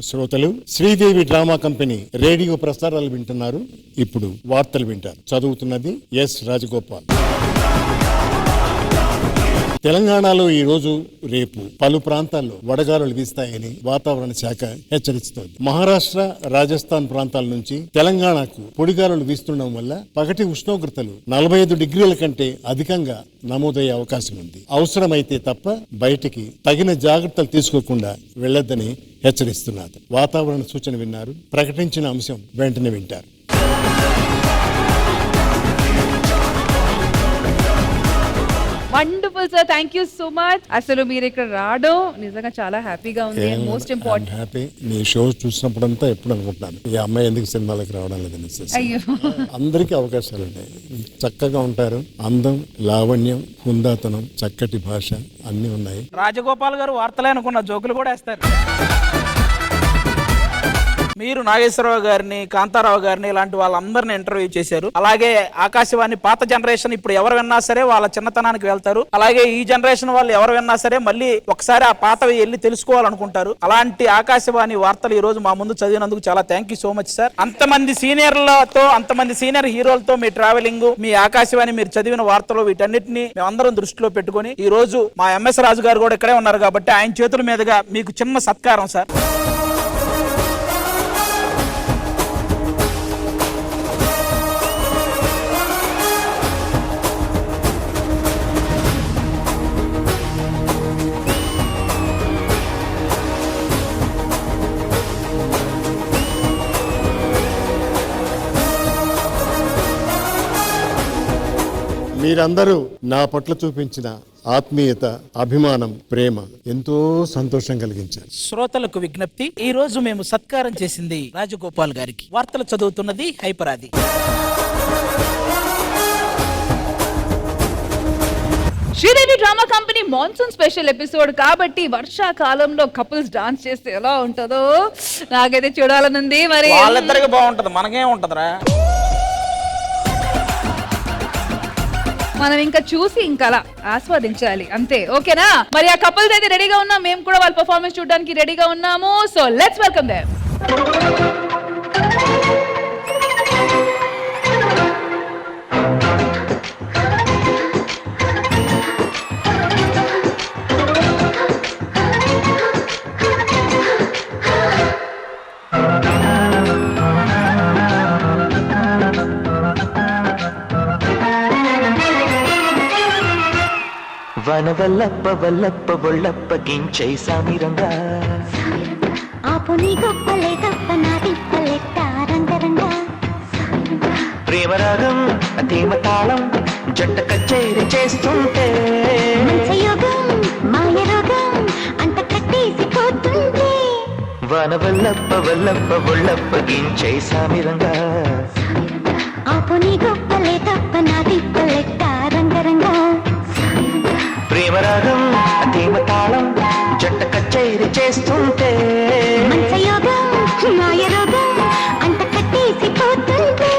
శ్రోతలు, శ్రీదేవి డ్రామా కంపెనీ రేడియో ప్రసారాలు వింటున్నారు. ఇప్పుడు వార్తలు వింటారు. చదువుతున్నది ఎస్ రాజగోపాల్. తెలంగాణలో ఈ రోజు రేపు పలు ప్రాంతాల్లో వడగాలులు వీస్తాయని వాతావరణ శాఖ హెచ్చరిస్తోంది. మహారాష్ట్ర, రాజస్థాన్ ప్రాంతాల నుంచి తెలంగాణకు పొడిగాలులు వీస్తుండడం వల్ల పగటి ఉష్ణోగ్రతలు 45 డిగ్రీల కంటే అధికంగా నమోదయ్యే అవకాశం ఉంది. అవసరమైతే తప్ప బయటికి తగిన జాగ్రత్తలు తీసుకోకుండా వెళ్లొద్దని హెచ్చరిస్తున్నారు. వాతావరణ సూచన విన్నారు. ప్రకటించిన అంశం వెంటనే వింటారు. Wonderful sir, thank you so much. అసలు మీరు ఇక్కడ రావడం నిజంగా చాలా హ్యాపీగా ఉంది. Most important happy. నీ షో చూసినప్పుడంతా ఎప్పుడు అనుకుంటున్నాను ఈ అమ్మాయి ఎందుకు సినిమాలకు రావడం లేదని. అందరికీ అవకాశాలు ఉన్నాయి. చక్కగా ఉంటారు. అందం, లావణ్యం, హుందాతనం, చక్కటి భాష అన్ని ఉన్నాయి. రాజగోపాల్ గారు వార్తలే అనుకున్న జోకులు కూడా వేస్తారు. మీరు నాగేశ్వరరావు గారిని, కాంతారావు గారిని ఇలాంటి వాళ్ళందరిని ఇంటర్వ్యూ చేశారు. అలాగే ఆకాశవాణి పాత జనరేషన్ ఇప్పుడు ఎవరు విన్నా సరే వాళ్ళ చిన్నతనానికి వెళ్తారు. అలాగే ఈ జనరేషన్ వాళ్ళు ఎవరు విన్నా సరే మళ్ళీ ఒకసారి ఆ పాతవి వెళ్ళి తెలుసుకోవాలనుకుంటారు. అలాంటి ఆకాశవాణి వార్తలు ఈ రోజు మా ముందు చదివినందుకు చాలా thank you so much sir. అంతమంది సీనియర్లతో, అంతమంది సీనియర్ హీరోలతో మీ ట్రావెలింగ్, మీ ఆకాశవాణి, మీరు చదివిన వార్తలు, వీటన్నిటిని మేమందరం దృష్టిలో పెట్టుకుని ఈ రోజు మా ఎంఎస్ రాజు గారు కూడా ఇక్కడే ఉన్నారు కాబట్టి ఆయన చేతుల మీదుగా మీకు చిన్న సత్కారం సార్. మీరందరూ నా పట్ల చూపించిన ఆత్మీయత, అభిమానం, ప్రేమ ఎంతో సంతోషం కలిగించారు. శ్రోతలకు విజ్ఞప్తి, ఈ రోజు మేము సత్కారం చేసింది రాజగోపాల్ గారికి. వార్తలు చదువుతున్నది Hyper Aadi. Sridevi drama company monsoon special episode కాబట్టి వర్షాకాలంలో కపుల్స్ డాన్స్ చేస్తే ఎలా ఉంటుందో నాకైతే చూడాలనుంది. మరి వాళ్ళిద్దరికి బాగుంటది, మనకేం ఉంటదిరా. మనం ఇంకా చూసి ఇంకా అలా ఆస్వాదించాలి అంతే. ఓకేనా? మరి ఆ కపుల్స్ అయితే రెడీగా ఉన్నాం, మేము కూడా వాళ్ళ పర్ఫార్మెన్స్ చూడడానికి రెడీగా ఉన్నాము. So let's welcome them. వనవల్లప్ప వల్లప్ప ఒళ్ళప్ప గించై సామిరంగా ఆపు నీ గొప్పలే తప్ప నా తిప్పలెట్ట రంగరంగ ప్రేమరాగం అతీమ తాళం జంట కచేరి చేస్తుంటే మంచయోగం మాయ రోగం అంత కట్టేసిపోతుంటే వనవల్లప్ప వల్లప్ప ఒళ్ళప్ప గించై సామిరంగా ఆపు నీ గొప్పలే తప్ప నా తిప్పలెట్ట రంగరంగ ప్రేమరాగం అతీమ తాళం జంట కచేరి చేస్తుంటే మంచయోగం మాయ రోగం అంత కట్టేసిపోతుంటే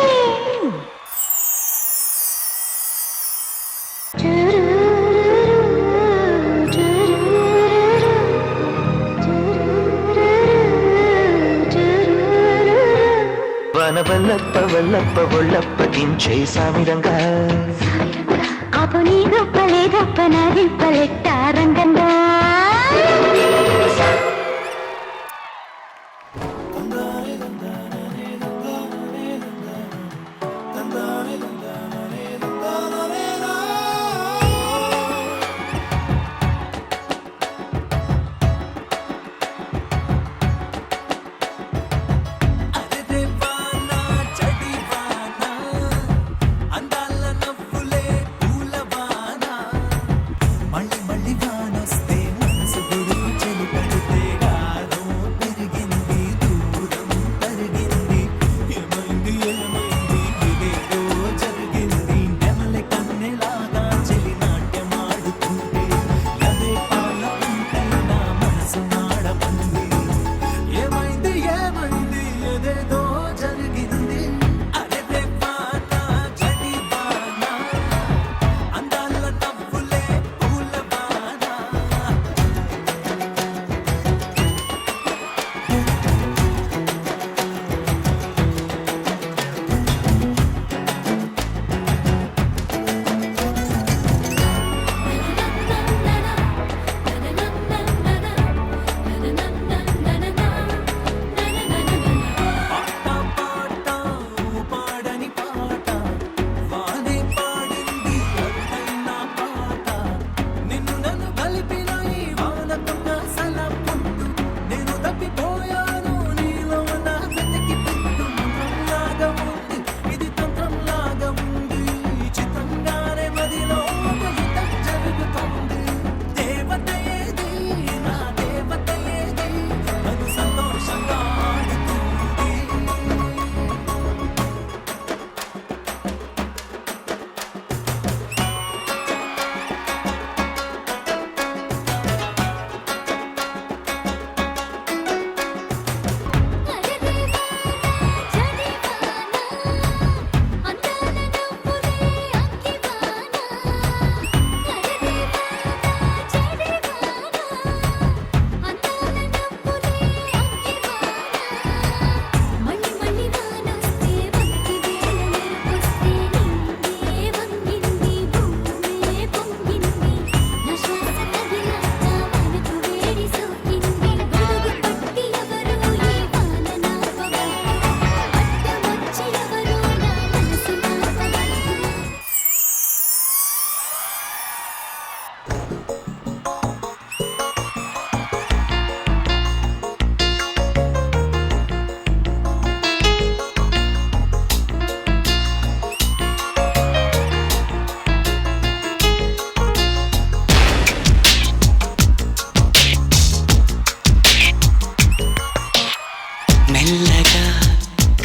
వనవల్లప్ప వల్లప్ప ఒళ్ళప్ప గించై సామిరంగా ఆపు నీ గొప్పలే తప్ప నా తిప్పలెట్ట రంగంగా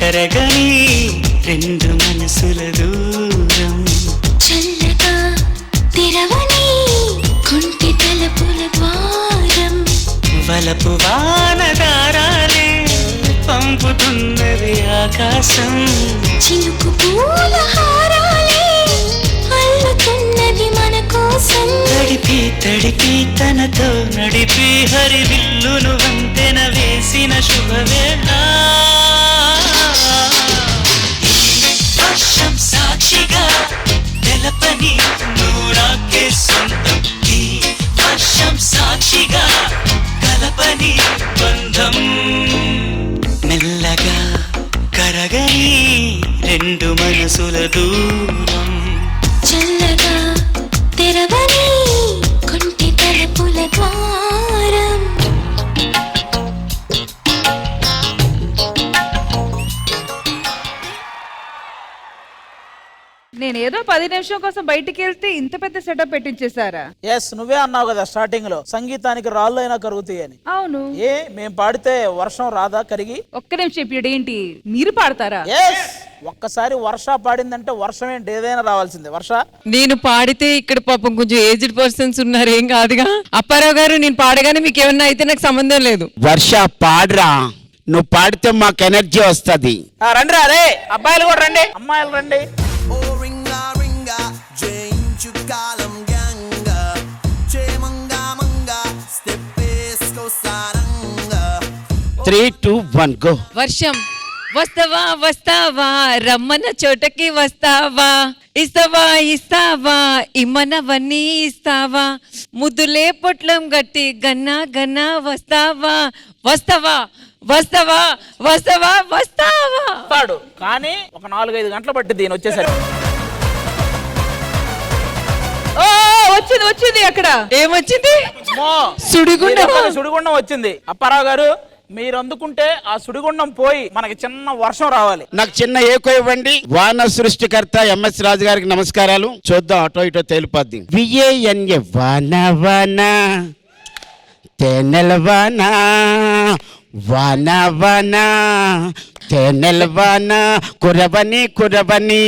కరగని రెండు మనసుల దూరం చల్లగా తెరవని కొంటి తలుపుల ద్వారం వలపు వానదారాలే పంపుతున్నది ఆకాశం చినుకు పూల హారాలే అల్లుతున్నది మన కోసం తడిపి తడిపి తనతో నడిపి హరివిల్లును వంతెన వేసిన శుభవేళ వర్షం సాక్షిగా తెలపని నూరాకే సొంతం ఈ వర్షం సాక్షిగా కలపని బంధం మెల్లగా కరగని రెండు మనసుల దూరం చల్లగా తెరవని నేను ఏదో 10 నిమిషం కోసం బయటికి వెళ్తే ఇంత పెద్ద సెటప్ పెట్టించేసారా? ఎస్, నువ్వే అన్నావు కదా స్టార్టింగ్ లో సంగీతానికి రాళ్ళు అయినా కరుగుతాయి అని. అవును. ఏ మేము పాడితే వర్షం రాదా కరిగి? ఒక్క నిమిషం ఇప్పుడు ఏంటి మీరు పాడతారా? ఎస్, ఒక్కసారి వర్ష పాడిందంటే వర్షం ఏంటి ఏదైనా రావాల్సిందే. వర్ష నేను పాడితే ఇక్కడ పాపం కొంచెం ఏజ్డ్ పర్సన్స్ ఉన్నారు, ఏం కాదుగా. అప్పారావు గారు నేను పాడగానే మీకు ఏమన్నా అయితే నాకు సంబంధం లేదు. వర్ష పాడరా, నువ్వు పాడితే మాకు ఎనర్జీ వస్తుంది. రండి రా, రే అబ్బాయిలు కూడా రండి, అమ్మాయిలు రండి. 3, 2, 1 గో. వర్షం వస్తావా వస్తావా, రమ్మన్న చోటకి వస్తావా, ఇస్తావా ఇస్తావా, ఇమ్మనవన్నీ ఇస్తావా, ముద్దులే పొట్లం గట్టి గన్నా గన్నా వస్తావా వస్తావా వస్తావా వస్తావా వస్తావా. పాడు, కానీ ఒక 4-5 గంటలు పట్టింది దీని వచ్చేసరికి. వచ్చింది వచ్చింది. అక్కడ ఏమొచ్చింది? సుడిగుండం వచ్చింది. అప్పారావు గారు మీరు అందుకుంటే ఆ సుడిగుండం పోయి మనకి చిన్న వర్షం రావాలి. నాకు చిన్న ఏకో ఇవ్వండి. వాన సృష్టికర్త ఎంఎస్ రాజు గారికి నమస్కారాలు. చూద్దాం అటో ఇటో తేలిపోద్ది. విఏఎన్ఏ వాన వాన తేనెల వాన వాన వాన తేనెల వాన కురవని కురవని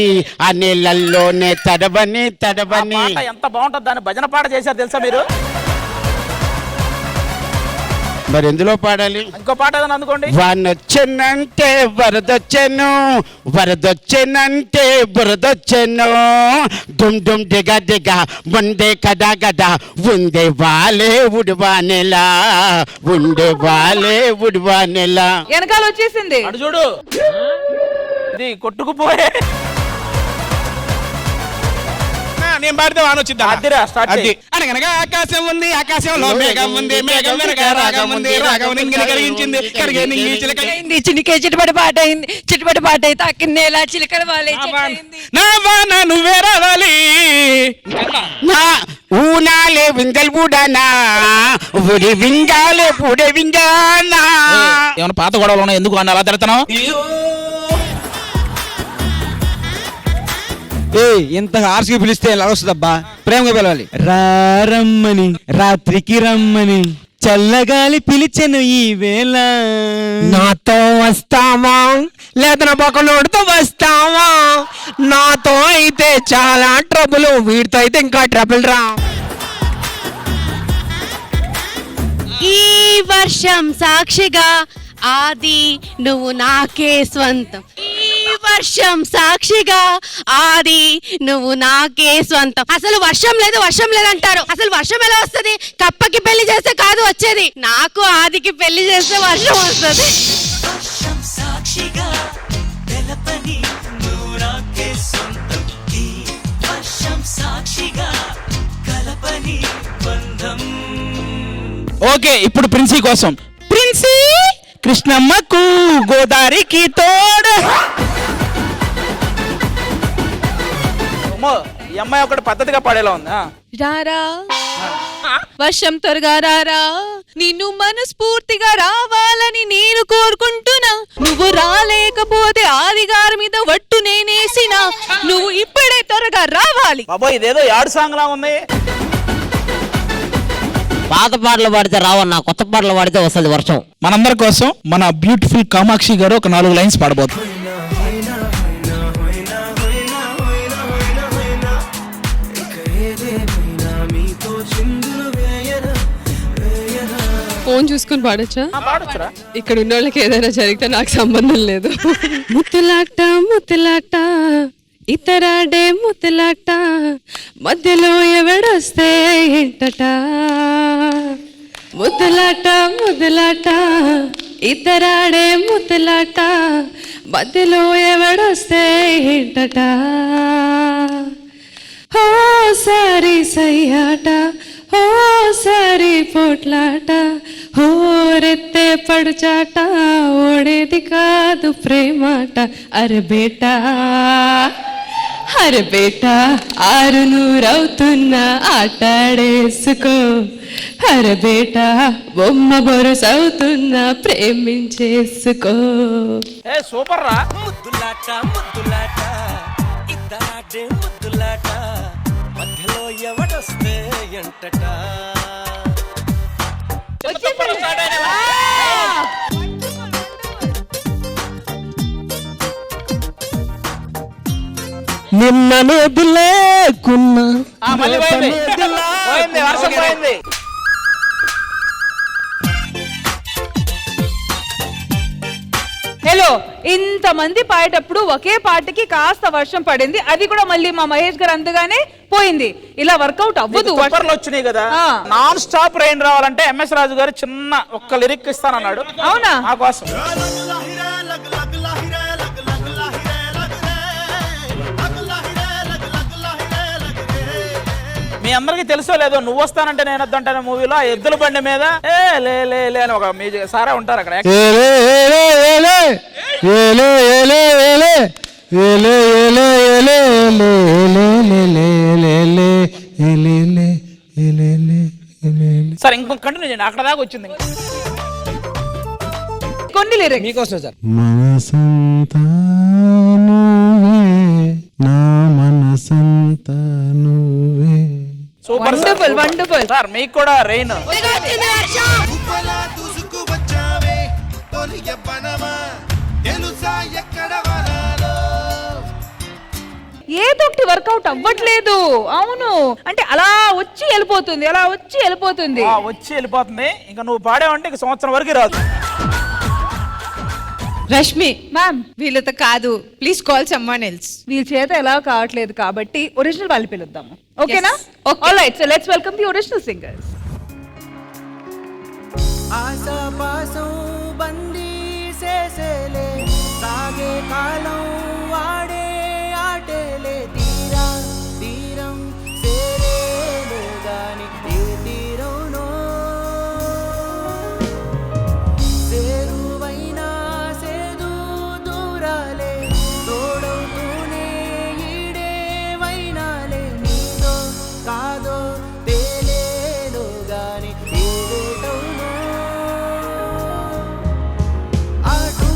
ఆ నీళ్ళల్లోనే తడవని తడవని. ఎంత బాగుంటుంది, దాన్ని భజన పాట చేశారు తెలుసా మీరు? మరి ఎందులో పాడాలి? ఇంకో పాట ఏదైనా అందుకోండి. వానొచ్చెనంటే వరదొచ్చెను, వరదొచ్చెనంటే బురదొచ్చెను, డుమ్ డుమ్ డిగ డిగ ముందే కదా గదా ఉండే వాలే ఉడివానెలా, ఉండే వాలే ఉడివానెలా. వెనకాల వచ్చేసింది అడు చూడు, ఇది కొట్టుకుపోయే. నేను పాడితే వాన వచ్చిందా? అనగనగా ఆకాశం ఉంది, ఆకాశంలో మేఘం ఉంది, మేఘం వెనక రాగం ఉంది, రాగం నింగిని కలిగించింది, కలిగే నింగి చిలకలైంది, చినికే చిట్టుబడి పాట అయింది, చిట్టుబడి పాట అయితే అక్కిన్నేలా చిలకల వాలే. నా వాన నువ్వే రావాలి. నా ఊనాలే విందల్ బుడనా ఉడి వింగాలే పుడే వింగానా. ఏమన్నా పాత గొడవలు ఉన్నాయి, ఎందుకు అలా తిడతాను? ఇంత హార్స్గా పిలిస్తే ఎలా వస్తుందబ్బా? ప్రేమగా పిలవాలి. రమ్మని రాత్రికి రమ్మని చల్లగాలి పిలిచెను ఈ వేళ. నాతో వస్తావా లేదా నా పక్కనోడితో వస్తావా? నాతో అయితే చాలా ట్రబుల్, వీడితో అయితే ఇంకా ట్రబుల్ రా. ఈ వర్షం సాక్షిగా ఆది నువ్వు నాకే స్వంతం. ఈ వర్షం సాక్షిగా ఆది నువ్వు నాకే స్వంతం. అసలు వర్షం లేదు వర్షం లేదంటారు, అసలు వర్షం ఎలా వస్తుంది? కప్పకి పెళ్లి చేస్తే కాదు వచ్చేది, నాకు ఆదికి పెళ్లి చేస్తే వర్షం వస్తుంది. వర్షం సాక్షిగా తెలపని నువ్వు నాకే సొంతం. ఈ వర్షం సాక్షిగా కలపని బంధం. ఓకే, ఇప్పుడు ప్రిన్సీ కోసం. ప్రిన్సీ కృష్ణమ్మకు గోదారికి తోడు. ఈ అమ్మాయి ఒకటి పద్ధతిగా పాడేలా ఉందా? రారా వర్షం త్వరగా రారా, నిన్ను మనస్ఫూర్తిగా రావాలని నేను కోరుకుంటున్నా. నువ్వు రాలేకపోతే ఆదిగారి మీద వట్టు నేనేసిన, నువ్వు ఇప్పుడే త్వరగా రావాలి. బాబోయ్, ఇదేదో యాడ్ సాంగ్ లా ఉంది. పాత పాటలు పాడితే రావన్నా, కొత్త పాటలు పాడితే వస్తుంది వర్షం. మనందరి కోసం మన బ్యూటిఫుల్ కామాక్షి గారు ఒక 4 లైన్స్ పాడబోతున్నారు. ఫోన్ చూసుకొని పాడొచ్చా? ఇక్కడ ఉన్న వాళ్ళకి ఏదైనా జరిగితే నాకు సంబంధం లేదు. ముత్తులాట ముత్తులాట ఇతరాడే ముత్తులాట, మధ్యలో ఎవడొస్తే ఏంటట. ముద్దులాట ముద్దులాట ఇతరాడే ముద్దులాట, మధ్యలో ఎవడొస్తే ఏంటట. ఓ సారీ సయ్యాట, ఓ సారీ పోట్లాట, ఓ రెత్తే పడుచాట, ఓడేది కాదు ప్రేమాట. అరే బేటా అరే బేటా 600 అవుతున్నా ఆటాడేసుకో. అరే బేటా బొమ్మ బొరసవుతున్నా ప్రేమించేసుకో. సూపర్ రా. ముద్దులాట ముద్దులాట ఇద్దరాడే ఆట మధ్యలో ఎవడొస్తే ఎంటట నిన్ననేది లేకున్నా హలో, ఇంతమంది పాడేటప్పుడు ఒకే పాటకి కాస్త వర్షం పడింది, అది కూడా మళ్ళీ మా మహేష్ గారు అందుగానే పోయింది. ఇలా వర్కౌట్ అవ్వదు. తుప్పర్లు వచ్చినాయి కదా, నాన్ స్టాప్ రెయిన్ రావాలంటే ఎంఎస్ రాజు గారు చిన్న ఒక్క లిరిక్ ఇస్తానన్నాడు. అవునా? ఆ కోసం మీ అందరికి తెలుసో లేదో, నువ్వు వస్తానంటే నేను వద్దంటాను మూవీలో ఎద్దుల బండి మీద ఏ లే లే లే అని ఒక మీ సారా ఉంటారు అక్కడ. సరే ఇంకొక కంటిన్యూ చేయండి, అక్కడ దాకా వచ్చింది. కొన్ని లిరిక్స్ మీకోసం సార్. మనసంతా నువ్వే, నా మనసంతా నువ్వే. Super, wonderful wonderful sir. మీకు కూడా రెయిన్ ఏదొకటి వర్కౌట్ అవ్వట్లేదు. అవును, అంటే అలా వచ్చి వెళ్ళిపోతుంది, అలా వచ్చి వెళ్ళిపోతుంది, వచ్చి వెళ్ళిపోతుంది. ఇంకా నువ్వు పాడేవంటే ఇంక సంవత్సరం వరకు రాదు. రష్మి మ్యామ్, వీళ్ళతో కాదు, ప్లీజ్ కాల్ సమ్వన్ ఎల్స్. వీళ్ళ చేత ఎలా కావట్లేదు కాబట్టి ఒరిజినల్ వాళ్ళు పిలుద్దాము. ఓకేనా? Okay. Alright, so let's welcome the original singers. ఆశాపాసం బందీ చేసేలే సాగే కాలం వాడే ఆటేలే తీరా తీరం సేరేలే గాని ఏ తీరంలో సేరువైనా సేదు దూరాలే తోడవుతూనే ఈడే వైనాలే నీదో కాదో తేలేలో గాని ఏదేటవునో అటు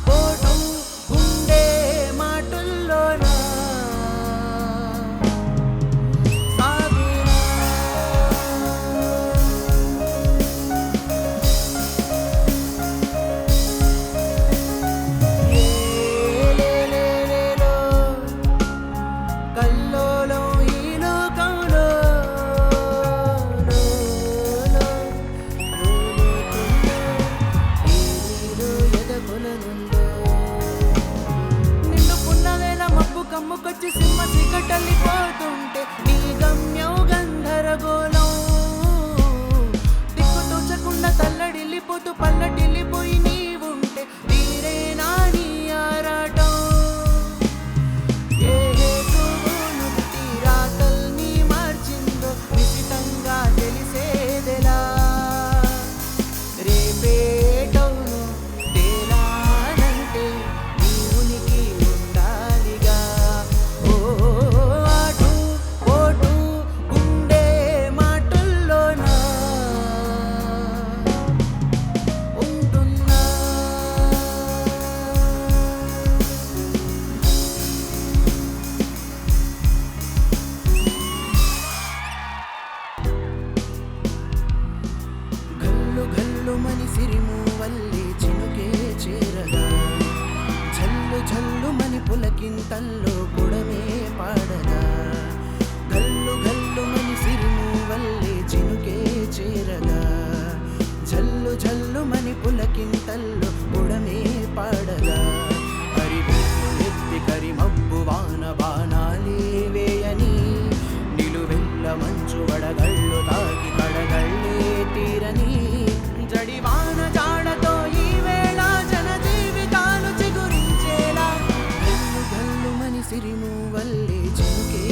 పోటు గుండె మాటల్లోనా సాగినా ఏలేలేలేలో కల్లోలం ఈ లోకంలో నిండు పున్నవేల మబ్బు కమ్ముకొచ్చి సింహ సిగటల్లిపోతుంటే నీ గమ్యం గంధరగోళం దిక్కు తోచకుండా తల్లడిల్లిపోతూ పల్లటిల్లిపోయి నీవుంటే తీరేనా నీ ఆరాటం ఏ హేతువును తీరాతల్ని మార్చిందో నిశితంగా తెలిసేదెలా రేపేటవును తేలానంటే నీ ఉనికి ఉండాలిగా ఓ అటు పోటు గుండె మాటల్లోనా ఉంటున్నా గల్లు గల్లు మని సిరిము వల్లే చినుకే చేరగా జల్లు జల్లు మని పులకింతల్లో గుడమే పాడగా గల్లు గల్లు మని సిరిము వల్లే చినుకే చేరగా జల్లు జల్లు మని పులకింతల్లో గుడమే పాడగా హరిబిల్లు ఎత్తి కరిమబ్బు వాన బాణాలే వేయని నిలువెల్ల మంచు వడగళ్ళు తాకి కడగళ్ళే తీరని జడివాన జాడతో ఈ వేళ జన జీవితాలు చిగురించేలా గల్లు గల్లు మని సిరిము వల్లే చినుకే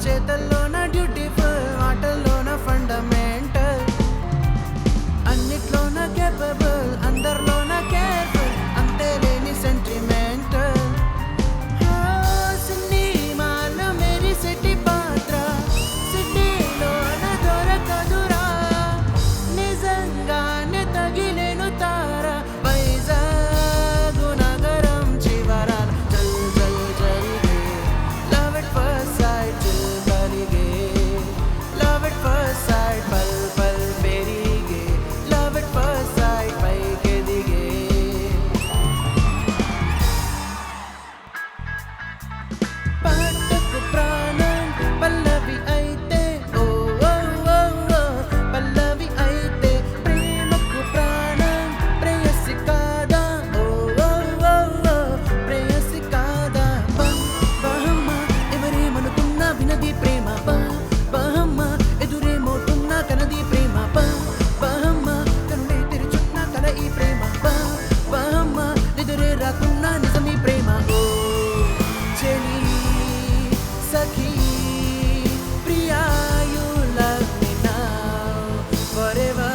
చేతల్లోన డ్యూటిఫుల్ మాటల్లోన ఫండమెంటల్ అన్నిట్లోన కేపబుల్ అందరిలోన కేర్ఫుల్ అంతే లేని సెంటిమెంటల్ సినిమాలో మేరీ సిటీ పాత్ర సిటీలోన దొరకదురా నిజంగానే తగిలేను తార వైజాగు నగరం చివరాన చల్ చల్ జరిగే love at first sight chill కలిగే లవ్ ఎట్ ఫస్ట్ సైట్ పల్ పల్ పెరిగే లవ్ ఎట్ ఫస్ట్ సైట్ పైకి దిగే పాటకు ప్రాణం పల్లవి అయితే ఓ ఓ ఓ ఓ పల్లవి అయితే ప్రేమకు ప్రాణం ప్రేయసి కాదా ఓ ఓ ఓ ఓ ప్రేయసి కాదా బహమ్మ ఎవరేమనుకున్నా వినది ప్రేమ బహమ్మ ఎదురేమవుతున్నా కనది ప్రేమ బహమ్మ కనులే తెరుచున్నా కల ఈ ప్రేమ బహమ్మ ఎదురే రాకున్నా నిజమీ ప్రేమ ఓ చెలి సఖీ Priya you love me now forever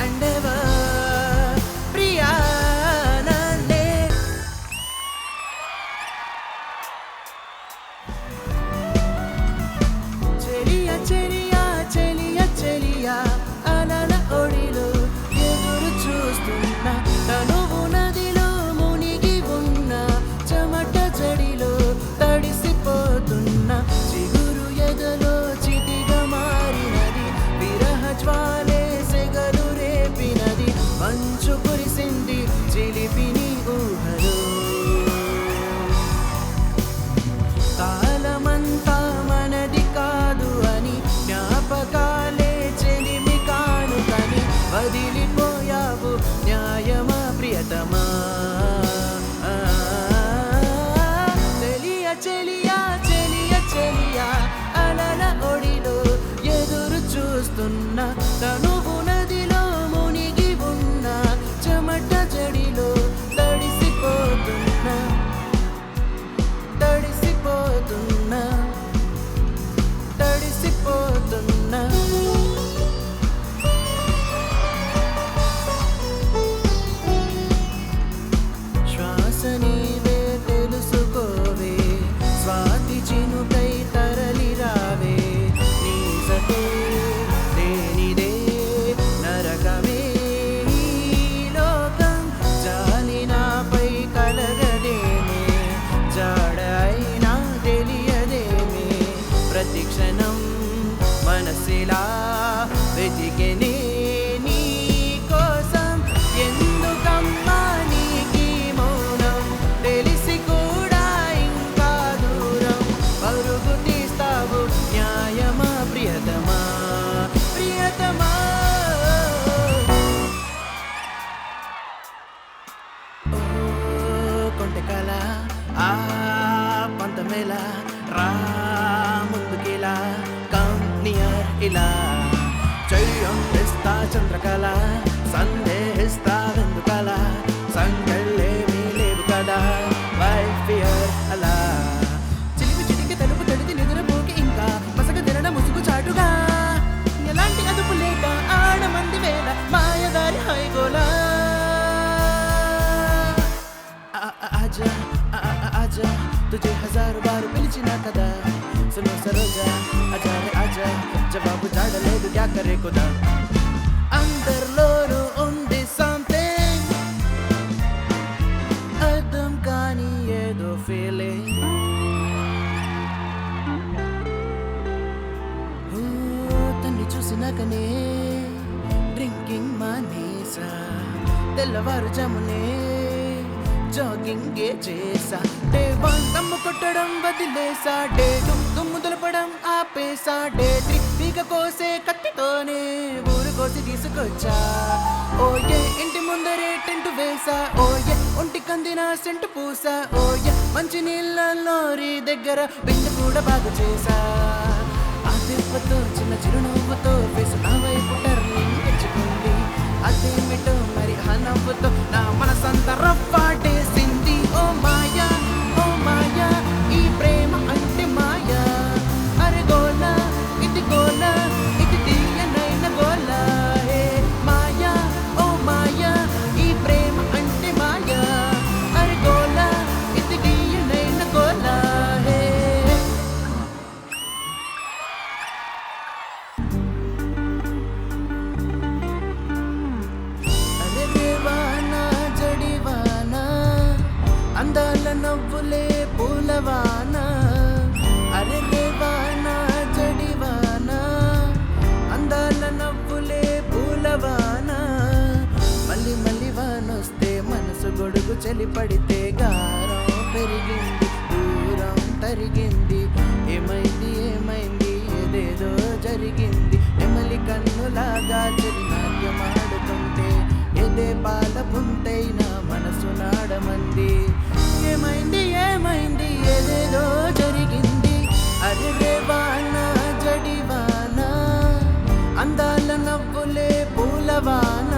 and ever Priya నన్నే చెలియా చెలియా చెలియా చెలియా అలల ఒడిలో ఎదురు చూస్తున్నా తనువు నదిలో మునిగి ఉన్న చెమట జడిలో తడిసిపోతున్నా చిగురు ఎదలో చితిగా మారినది విరహ జ్వాలే సెగలు రేపినది మంచు కురిసింది చిలిపిని ఊహలో కాలమంతా మనది కాదు అని జ్ఞాపకాలే చెలిమి కాను కని వదిలిపోయావు న్యాయమా ప్రియతమా చెలియా చెలియా చెలియా చెలియా అలల ఒడిలో ఎదురు చూస్తున్నా తనువు నదిలో మునిగి ఉన్న చెమట జడిలో తడిసిపోతున్నా తడిసిపోతున్నా తడిసిపోతున్నా శ్వాస నీవే తెలుసుకోవే స్వాతి చినుకై తరలి రావే నీసతే లేనిదే నరకమే ఈ లోకం జాలి నాపై కలగదేమే జాడ అయినా తెలియదేమే ప్రతి క్షణం మనసిలా వెతికెనే నీ కోసం ఎందుకమ్మా నీకీ మౌనం తెలిసి కూడా ఇంకా దూరం పరుగు తీస్తావు న్యాయమా ప్రియతమా ప్రియతమా ఓ కొంటెకల ఆ పంతమేల రా ముందుకిలా కమ్ నియర్ ఇలా చెయ్యందిస్తా చంద్రకళ సందేహిస్తా వెందుకల సంగళ్ళేమీ లేవు కదా వై ఫియర్ అలా చిలిపి చిటికి తలుపు తడిది నిద్రపోకి ఇంకా మసక తినడం ముసుగు చాటుగా ఎలాంటి అదుపు లేక ఆడమంది వేళ మాయదారి హైగోలా ఆజా ఆజా తుజే హజారు బారు పిలిచినా కదా సునో సరోజా ఆజా రే ఆజా జవాబు జాడలేదు క్యా కరే ఖుదా అందరిలోనూ ఉంది సంథింగ్ అర్థం కాని ఏదో ఫీలింగ్ తన్ని చూసినాకనే డ్రింకింగ్ మానేసా తెల్లవారుజామునే జాగింగే చేసా డే వన్ దమ్ము కొట్టడం వదిలేసా డే టూ దుమ్ము దులపడం ఆపేసా డే త్రీ పీక కోసే కత్తితోనే ఊరు కోసి తీసుకొచ్చా ఓయే ఇంటి ముందరే టెంట్ వేసా ఓయే ఒంటి కందిన సెంటు పూసా ఓయే మంచి నీళ్ళ లోరీ దగ్గర బిందు కూడా బాగు చేసా ఆ దెబ్బతో చిన్న చిరునవ్వుతో ఫేస్ నా వైపు టర్నింగ్ తెచ్చుకుంది అదేమిటో మరి ఆ నవ్వుతో నా మనసంతా రఫ్ఫాటేసింది ఓ మాయా ఈ ప్రేమ అంటే మాయా నవ్వులే పూలవాన అరే వాన జడివాన అందాల నవ్వులే పూలవాన మళ్ళీ మళ్ళీ వానొస్తే మనసు గొడుగు చలి పడితే గారం పెరిగింది దూరం తరిగింది ఏమైంది ఏమైంది ఏదేదో జరిగింది నెమలి కన్నులాగా చిరునాట్యమాడుతుంటే ఏదే పాల పుంతైనా మనసు నాడమంది ఏమైంది ఏమైంది ఏదేదో జరిగింది అరే వాన జడివాన అందాల నవ్వులే పూలవాన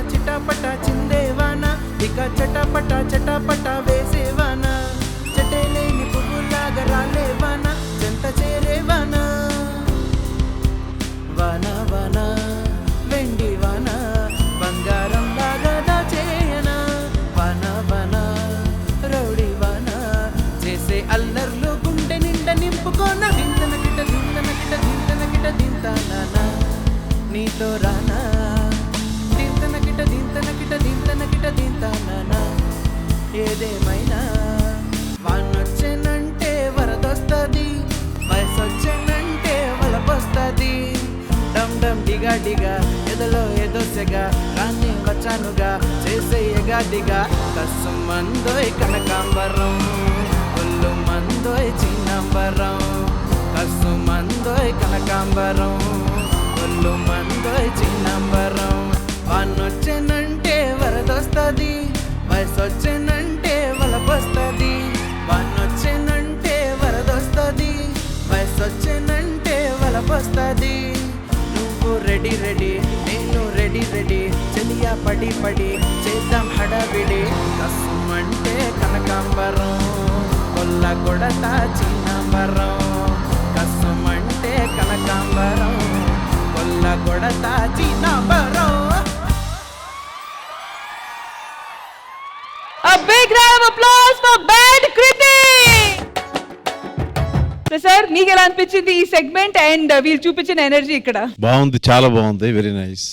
చిటాపట చిందేవాన ఇక చటపట వేసేవాన చటేలేని పువ్వులాగా రాలేవాన చెంత చేరేవాన వాన వాన వెండి వాన బంగారం లాగా దాచేయన వాన వాన రౌడి వాన చేసే అల్లర్లు గుండె నిండా నింపుకోన దింతనకిట దింతానా నీతో రానా దింతానా ఏదేమైనా వానొచ్చేనంటే వరదొస్తది వయసొచ్చేనంటే వలపొస్తది డమ్ డమ్ డిగా ఎదలో ఏదోసెగా రాని వచ్చానుగా చేసే ఎగాదిగా కసు మందోయ్ కనకాంబరం ఒళ్ళు మందోయ్ చిన్నంబరం కసు మందోయ్ కనకాంబరం ఒళ్ళు మందోయ్ చిన్నంబరం వానొచ్చేనంటే వరదొస్తది వయసొచ్చేనంటే వలపొస్తది వానొచ్చేనంటే వరదొస్తది వయసొచ్చేనంటే వలపొస్తది నువ్వు రెడీ నేను రెడీ చెలియా పడి చేద్దాం హడావిడి కసుమంటే కనకాంబరం కొల్ల కొడత చిన్నంబరం కసుమంటే కనకాంబరం కొల్ల కొడత చిన్నంబరం. A big round of applause for Band Kriti. So sir, మీకు ఎలా అనిపించింది ఈ సెగ్మెంట్ అండ్ వీళ్ళు చూపించిన ఎనర్జీ ఇక్కడ? బాగుంది, చాలా బాగుంది, very nice.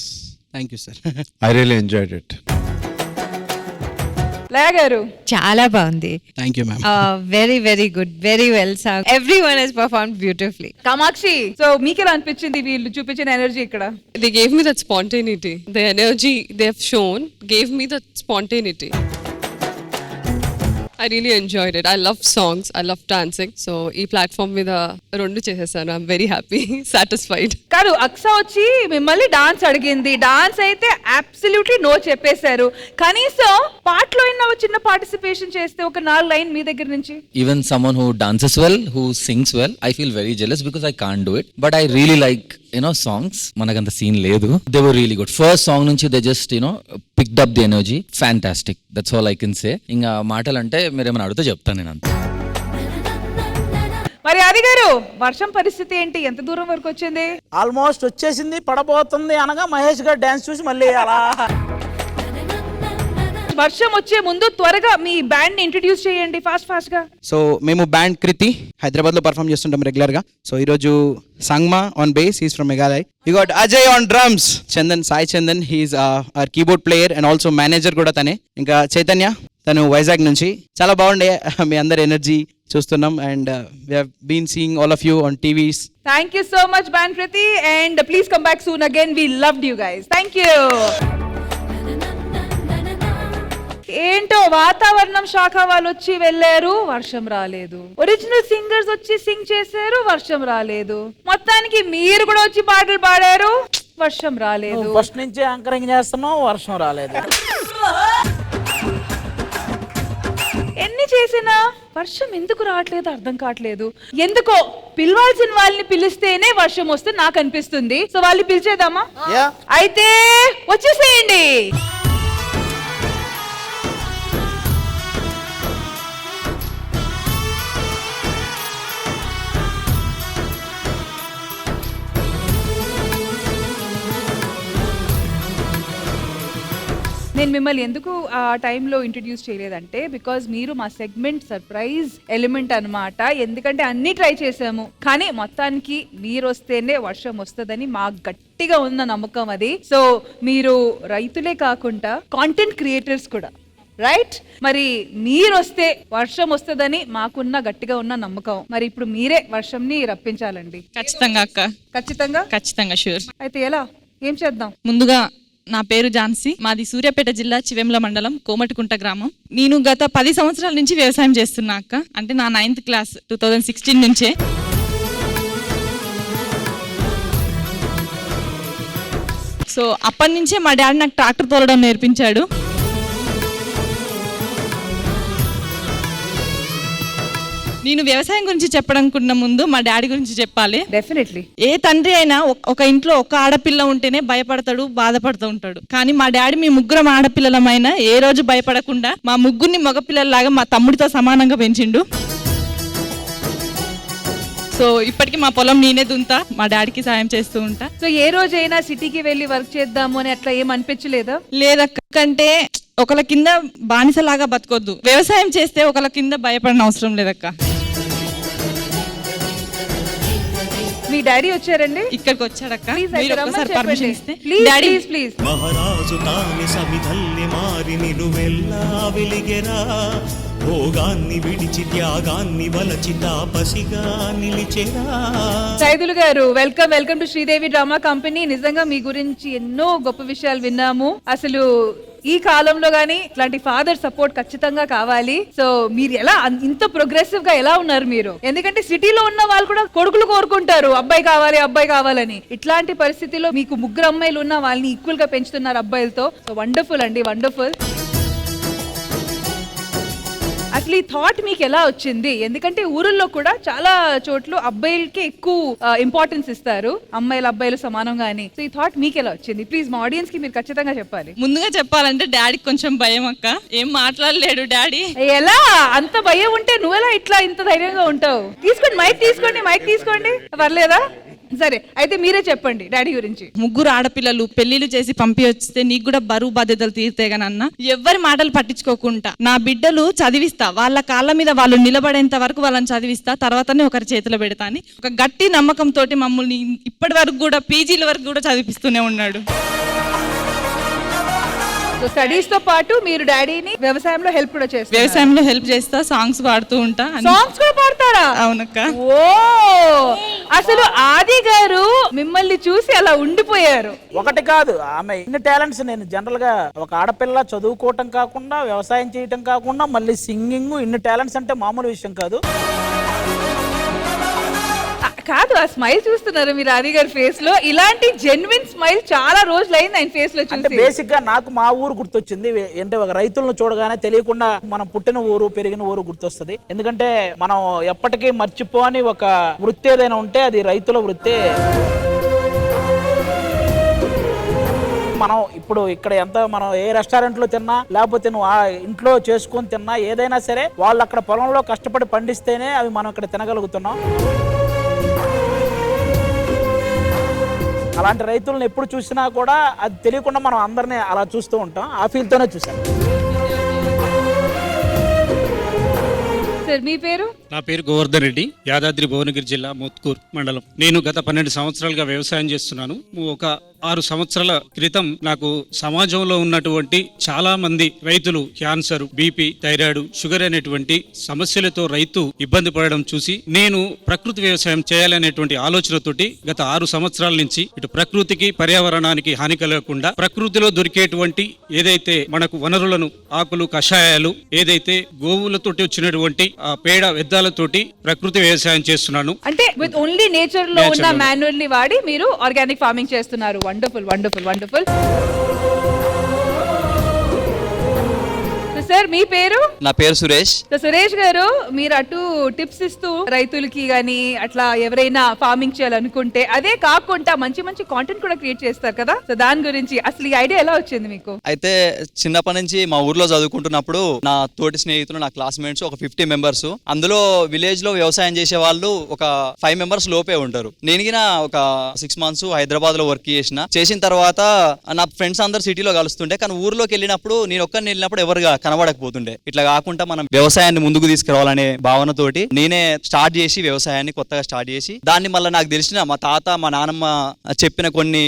Thank you sir. I really enjoyed it. లాగారు చాలా బాగుంది. Thank you ma'am. Very very good, very well song. Everyone has performed beautifully. Kamakshi, so మీకు ఎలా అనిపించింది వీళ్ళు చూపించిన ఎనర్జీ ఇక్కడ? They gave me that spontaneity. The energy they have shown gave me that spontaneity. I really enjoyed it. I love songs. I love dancing. So, ఈ platform మీద రెండు చేసేసాను. I'm very happy, satisfied. కాదు, అక్సా వచ్చి మిమ్మల్ని dance అడిగింది. Dance అయితే absolutely no చెప్పేశారు. కనీసం పాటలో అయినా చిన్న పార్టిసిపేషన్ చేస్తే ఒక 4 లైన్ మీ దగ్గర నుంచి. Even someone who dances well, who sings well, I feel very jealous because I can't do it. But I really like, songs. మనకంత సీన్ లేదు. They were really good. First song నుంచి they just, picked up the energy. Fantastic. That's all I can say. ఇంకా మాటలంటే మీరేమైనా అడిగితే చెప్తాను నేను అంతే. మరి ఆది గారు, వర్షం పరిస్థితి ఏంటి? ఎంత దూరం వరకు వచ్చింది? ఆల్మోస్ట్ వచ్చేసింది, పడబోతుంది అనగా మహేష్ గారు డాన్స్ చూసి మళ్ళీ అలా. వర్షం వచ్చే ముందు త్వరగా మీ బ్యాండ్ ని ఇంట్రడ్యూస్ చేయండి ఫాస్ట్ గా. సో మేము బ్యాండ్ కృతి హైదరాబాద్ లో పర్ఫామ్ చేస్తుంటాం రెగ్యులర్ గా. సో ఈ రోజు Sangma on bass, he's from Meghalaya. We got Ajay on drums, Sai Chandan, he's our keyboard player and also manager కూడా తనే. ఇంకా చైతన్య, తను వైజాగ్ నుంచి. చాలా బాగుండే మీ అందరి ఎనర్జీ చూస్తున్నాం and we have been seeing all of you on TVs. Thank you so much band Kriti and please come back soon again. We loved you guys. Thank you. ఏంటో వాతావరణం శాఖ వాళ్ళు వచ్చి వెళ్ళారు, వర్షం రాలేదు. ఒరిజినల్ సింగర్స్ వచ్చి సింగ్ చేశారు, వర్షం రాలేదు. మొత్తానికి మీరు కూడా వచ్చి పాటలు పాడారు, వర్షం రాలేదు. ఫస్ట్ నుంచి యాంకరింగ్ చేస్తున్నావు, వర్షం రాలేదు. ఎన్ని చేసినా వర్షం ఎందుకు రావట్లేదు అర్థం కావట్లేదు. ఎందుకో పిలవాల్సిన వాళ్ళని పిలిస్తేనే వర్షం వస్తే నాకు అనిపిస్తుంది. సో వాళ్ళని పిలిచేద్దామా? అయితే వచ్చేసేయండి. నేను మిమ్మల్ని ఎందుకు ఆ టైంలో ఇంట్రడ్యూస్ చేయలేదంటే బికాజ్ మీరు మా సెగ్మెంట్ సర్ప్రైజ్ ఎలిమెంట్ అన్నమాట. ఎందుకంటే అన్ని ట్రై చేసాము కానీ మొత్తానికి మీరు వస్తేనే వర్షం వస్తుందని మాకు గట్టిగా ఉన్న నమ్మకం అది. సో మీరు రైతులే కాకుండా కాంటెంట్ క్రియేటర్స్ కూడా, రైట్? మరి మీరు వస్తే వర్షం వస్తుందని మాకున్న గట్టిగా ఉన్న నమ్మకం. మరి ఇప్పుడు మీరే వర్షంని రప్పించాలండి. ఖచ్చితంగా అక్క, ఖచ్చితంగా షూర్. అయితే ఎలా, ఏం చేద్దాం? ముందుగా నా పేరు ఝాన్సీ, మాది సూర్యాపేట జిల్లా చివెంల మండలం కోమటికుంట గ్రామం. నేను గత 10 సంవత్సరాల నుంచి వ్యవసాయం చేస్తున్నా అక్క. అంటే నా 9th క్లాస్ 2016 నుంచే. సో అప్పటి నుంచే మా డాడీ నాకు ట్రాక్టర్ తోలడం నేర్పించాడు. నేను వ్యవసాయం గురించి చెప్పడానుకున్న ముందు మా డాడీ గురించి చెప్పాలి. డెఫినెట్లీ. ఏ తండ్రి అయినా ఒక ఇంట్లో ఒక ఆడపిల్ల ఉంటేనే భయపడతాడు, బాధపడుతూ ఉంటాడు. కానీ మా డాడీ మీ ముగ్గురం ఆడపిల్లలమైనా ఏ రోజు భయపడకుండా మా ముగ్గురిని మగపిల్లల్లాగా మా తమ్ముడితో సమానంగా పెంచిండు. సో ఇప్పటికీ మా పొలం నేనే దుంతా, మా డాడీకి సాయం చేస్తూ ఉంటా. సో ఏ రోజైనా సిటీకి వెళ్ళి వర్క్ చేద్దాము అని అట్లా ఏం అనిపించలేదా? లేదక్క, కంటే ఒకళ్ళ కింద బానిసలాగా బతకొద్దు. వ్యవసాయం చేస్తే ఒకళ్ళ కింద భయపడిన అవసరం లేదక్క. మీ డాడీ వచ్చారండి? ఇక్కడికి వచ్చాడక్క. మీరు ఒకసారి పర్మిషన్ ఇస్తే. Daddy please. మహారాజు తాని సమిధల్లి మారి నిలువెల్లా వెలిగెరా, భోగాన్ని విడిచి త్యాగాన్ని వలచి తాపసిగా నిలిచెరా. సైదులు గారు, welcome to Sridevi drama company. నిజంగా మీ గురించి ఎన్నో గొప్ప విషయాలు విన్నాము. అసలు ఈ కాలంలో గానీ ఇట్లాంటి ఫాదర్ సపోర్ట్ ఖచ్చితంగా కావాలి. సో మీరు ఎలా ఇంత ప్రోగ్రెసివ్ గా ఎలా ఉన్నారు మీరు? ఎందుకంటే సిటీలో ఉన్న వాళ్ళు కూడా కొడుకులు కోరుకుంటారు అబ్బాయి కావాలని. ఇట్లాంటి పరిస్థితిలో మీకు ముగ్గురు అమ్మాయిలు ఉన్న వాళ్ళని ఈక్వల్ గా పెంచుతున్నారు అబ్బాయిలతో. సో వండర్ఫుల్ అండి, వండర్ఫుల్. అసలు ఈ థాట్ మీకు ఎలా వచ్చింది? ఎందుకంటే ఊరుల్లో కూడా చాలా చోట్ల అబ్బాయిలకి ఎక్కువ ఇంపార్టెన్స్ ఇస్తారు, అబ్బాయిలు సమానంగాని. సో ఈ థాట్ మీకు ఎలా వచ్చింది? ప్లీజ్ మా ఆడియన్స్ కి మీరు ఖచ్చితంగా చెప్పాలి. ముందుగా చెప్పాలంటే డాడీకి కొంచెం భయం అక్క, ఏం మాట్లాడలేడు డాడీ. ఎలా అంత భయం ఉంటే నువ్వెలా ఇట్లా ఇంత ధైర్యంగా ఉంటావు? మైక్ తీసుకోండి పర్లేదా? సరే అయితే మీరే చెప్పండి డాడీ గురించి. ముగ్గురు ఆడపిల్లలు పెళ్లిళ్ళు చేసి పంపి వస్తే నీకు కూడా బరువు బాధ్యతలు తీరుతాయి కానీ అన్న, ఎవరి మాటలు పట్టించుకోకుండా నా బిడ్డలు చదివిస్తా, వాళ్ళ కాళ్ళ మీద వాళ్ళు నిలబడేంత వరకు వాళ్ళని చదివిస్తా, తర్వాతనే ఒకరి చేతిలో పెడతా అని ఒక గట్టి నమ్మకంతో మమ్మల్ని ఇప్పటి వరకు కూడా పీజీల వరకు కూడా చదివిస్తూనే ఉన్నాడు. స్టడీస్ తో పాటు మీరు డాడీని వ్యవసాయంలో హెల్ప్ కూడా చేస్తారు? వ్యవసాయంలో హెల్ప్ చేస్తా, సాంగ్స్ పాడుతూ ఉంటా. సాంగ్స్ కూడా పాడతారా? అవునక్క. ఓ అసలు ఆది గారు మిమ్మల్ని చూసి అలా ఉండిపోయారు. ఒకటి కాదు, ఆమె ఇన్ని టాలెంట్స్. నేను జనరల్ గా ఒక ఆడపిల్ల చదువుకోవటం కాకుండా, వ్యవసాయం చేయటం కాకుండా, మళ్ళీ సింగింగ్, ఇన్ని టాలెంట్స్ అంటే మామూలు విషయం కాదు. కాదు, ఆ స్మైల్ చూస్తున్నారు మీరు ఆది గారి ఫేస్ లో? ఇలాంటి జెన్యున్ స్మైల్ చాలా రోజులైంది ఆయన ఫేస్ లో చూసి. బేసిక్ గా నాకు మా ఊరు గుర్తొచ్చింది. అంటే ఒక రైతులను చూడగానే తెలియకుండా మనం పుట్టిన ఊరు, పెరిగిన ఊరు గుర్తొస్తుంది. ఎందుకంటే మనం ఎప్పటికీ మర్చిపోని ఒక వృత్తి ఏదైనా ఉంటే అది రైతుల వృత్తి. మనం ఇప్పుడు ఇక్కడ ఎంత మనం ఏ రెస్టారెంట్ లో తిన్నా, లేకపోతే నువ్వు ఆ ఇంట్లో చేసుకొని తిన్నా, ఏదైనా సరే వాళ్ళు అక్కడ పొలంలో కష్టపడి పండిస్తేనే అవి మనం ఇక్కడ తినగలుగుతున్నాం. అలాంటి రైతులను ఎప్పుడు చూసినా కూడా అది తెలియకుండా మనం అందరినీ అలా చూస్తూ ఉంటాం. ఆ ఫీల్తోనే చూసాం. సార్ మీ పేరు? నా పేరు గోవర్ధన్ రెడ్డి, యాదాద్రి భువనగిరి జిల్లా మోత్కూర్ మండలం. నేను గత 12 సంవత్సరాలుగా వ్యవసాయం చేస్తున్నాను. ఒక 6 సంవత్సరాల క్రితం నాకు సమాజంలో ఉన్నటువంటి చాలా మంది రైతులు క్యాన్సర్, బీపీ, థైరాయిడ్, షుగర్ అనేటువంటి సమస్యలతో రైతు ఇబ్బంది పడడం చూసి నేను ప్రకృతి వ్యవసాయం చేయాలనేటువంటి ఆలోచనతోటి గత 6 సంవత్సరాల నుంచి ఇటు ప్రకృతికి, పర్యావరణానికి హాని కలగకుండా ప్రకృతిలో దొరికేటువంటి ఏదైతే మనకు వనరులను, ఆకులు, కషాయాలు, ఏదైతే గోవులతోటి వచ్చినటువంటి పేడ వ్యర్థాలతోటి ప్రకృతి వ్యవసాయం చేస్తున్నాను. అంటే విత్ ఓన్లీ నేచర్ లో ఉన్న మాన్యువల్ ని వాడి మీరు ఆర్గానిక్ ఫార్మింగ్ చేస్తున్నారు. వండర్ఫుల్. సార్ మీ పేరు? నా పేరు సురేష్. సో సురేష్ గారు, మీరు అటు టిప్స్ ఇస్తూ రైతులకి గానీ అట్లా ఎవరైనా ఫార్మింగ్ చేయాలనుకుంటే, అదే కాకుండా మంచి మంచి కాంటెంట్ కూడా క్రియేట్ చేస్తారు కదా, సో దాని గురించి అసలు ఈ ఐడియా ఎలా వచ్చింది మీకు? అయితే చిన్నప్పటి నుంచి మా ఊర్లో చదువుకుంటున్నప్పుడు నా తోటి స్నేహితులు, నా క్లాస్మేట్స్ ఒక 50 మెంబర్స్, అందులో విలేజ్ లో వ్యవసాయం చేసే వాళ్ళు ఒక 5 మెంబర్స్ లోపే ఉంటారు. నేను ఒక 6 మంత్స్ హైదరాబాద్ లో వర్క్ చేసిన తర్వాత నా ఫ్రెండ్స్ అందరు సిటీలో కలుస్తుండే, కానీ ఊర్లోకి వెళ్ళినప్పుడు నేను ఒక్కరిని వెళ్ళినప్పుడు ఎవరుగా కనబడకపోతుండే. ఇట్లా కాకుండా మనం వ్యవసాయాన్ని ముందుకు తీసుకురావాలనే భావనతోటి నేనే స్టార్ట్ చేసి వ్యవసాయాన్ని కొత్తగా స్టార్ట్ చేసి దాన్ని మళ్ళీ నాకు తెలిసిన మా తాత మా నాన్నమ్మ చెప్పిన కొన్ని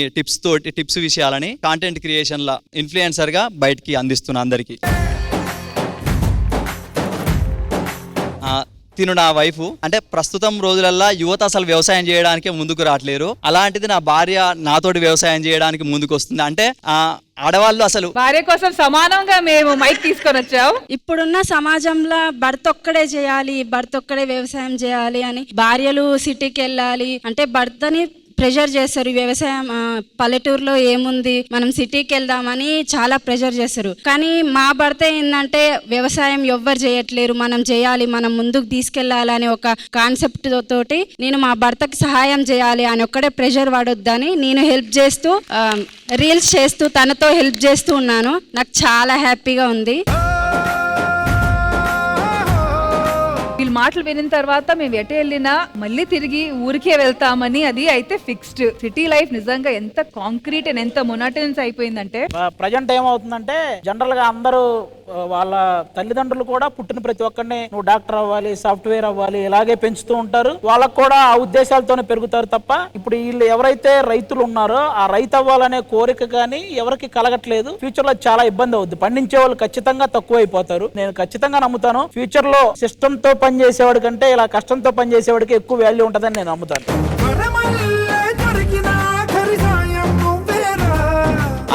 టిప్స్ విషయాలని కాంటెంట్ క్రియేషన్ లా ఇన్ఫ్లుయెన్సర్ గా బయటికి అందిస్తున్నా అందరికి. తిను నా వైఫ్. అంటే ప్రస్తుతం రోజులల్లా యువత అసలు వ్యవసాయం చేయడానికి ముందుకు రావట్లేరు. అలాంటిది నా భార్య నాతోటి వ్యవసాయం చేయడానికి ముందుకు వస్తుంది. అంటే ఆడవాళ్ళు అసలు భార్య కోసం సమానంగా మేము మైక్ తీసుకొని వచ్చావు. ఇప్పుడున్న సమాజంలో భర్త ఒక్కడే చేయాలి, భర్త ఒక్కడే వ్యవసాయం చేయాలి అని భార్యలు సిటీకి వెళ్ళాలి అంటే భర్తని ప్రెషర్ చేస్తారు. వ్యవసాయం పల్లెటూరులో ఏముంది, మనం సిటీకి వెళ్దామని చాలా ప్రెషర్ చేస్తారు. కానీ మా భర్త ఏంటంటే వ్యవసాయం ఎవ్వరు చేయట్లేరు, మనం చేయాలి, మనం ముందుకు తీసుకెళ్లాలని ఒక కాన్సెప్ట్ తోటి నేను మా భర్తకి సహాయం చేయాలి అని ఒక్కడే ప్రెషర్ పడొద్దని నేను హెల్ప్ చేస్తూ రీల్స్ చేస్తూ తనతో హెల్ప్ చేస్తూ ఉన్నాను. నాకు చాలా హ్యాపీగా ఉంది. వీళ్ళ మాటలు వినిన తర్వాత మేము ఎటు వెళ్ళినా మళ్ళీ తిరిగి ఊరికే వెళ్తామని, అది అయితే ఫిక్స్డ్. సిటీ లైఫ్ నిజంగా ఎంత కాంక్రీట్ అండ్ ఎంత మొనాటనస్ అయిపోయిందంటే, ప్రజెంట్ ఏమవుతుందంటే జనరల్ గా అందరూ వాళ్ళ తల్లిదండ్రులు కూడా పుట్టిన ప్రతి ఒక్కరిని నువ్వు డాక్టర్ అవ్వాలి, సాఫ్ట్వేర్ అవ్వాలి ఇలాగే పెంచుతూ ఉంటారు. వాళ్ళకు కూడా ఆ ఉద్దేశాలతోనే పెరుగుతారు తప్ప ఇప్పుడు వీళ్ళు ఎవరైతే రైతులు ఉన్నారో ఆ రైతు అవ్వాలనే కోరిక కానీ ఎవరికి కలగట్లేదు. ఫ్యూచర్ లో చాలా ఇబ్బంది అవుద్ది. పండించే వాళ్ళు ఖచ్చితంగా తక్కువ అయిపోతారు. నేను ఖచ్చితంగా నమ్ముతాను ఫ్యూచర్ లో సిస్టమ్ తో పనిచేసేవాడి కంటే ఇలా కష్టంతో పనిచేసేవాడికి ఎక్కువ వాల్యూ ఉంటుందని నేను నమ్ముతాను.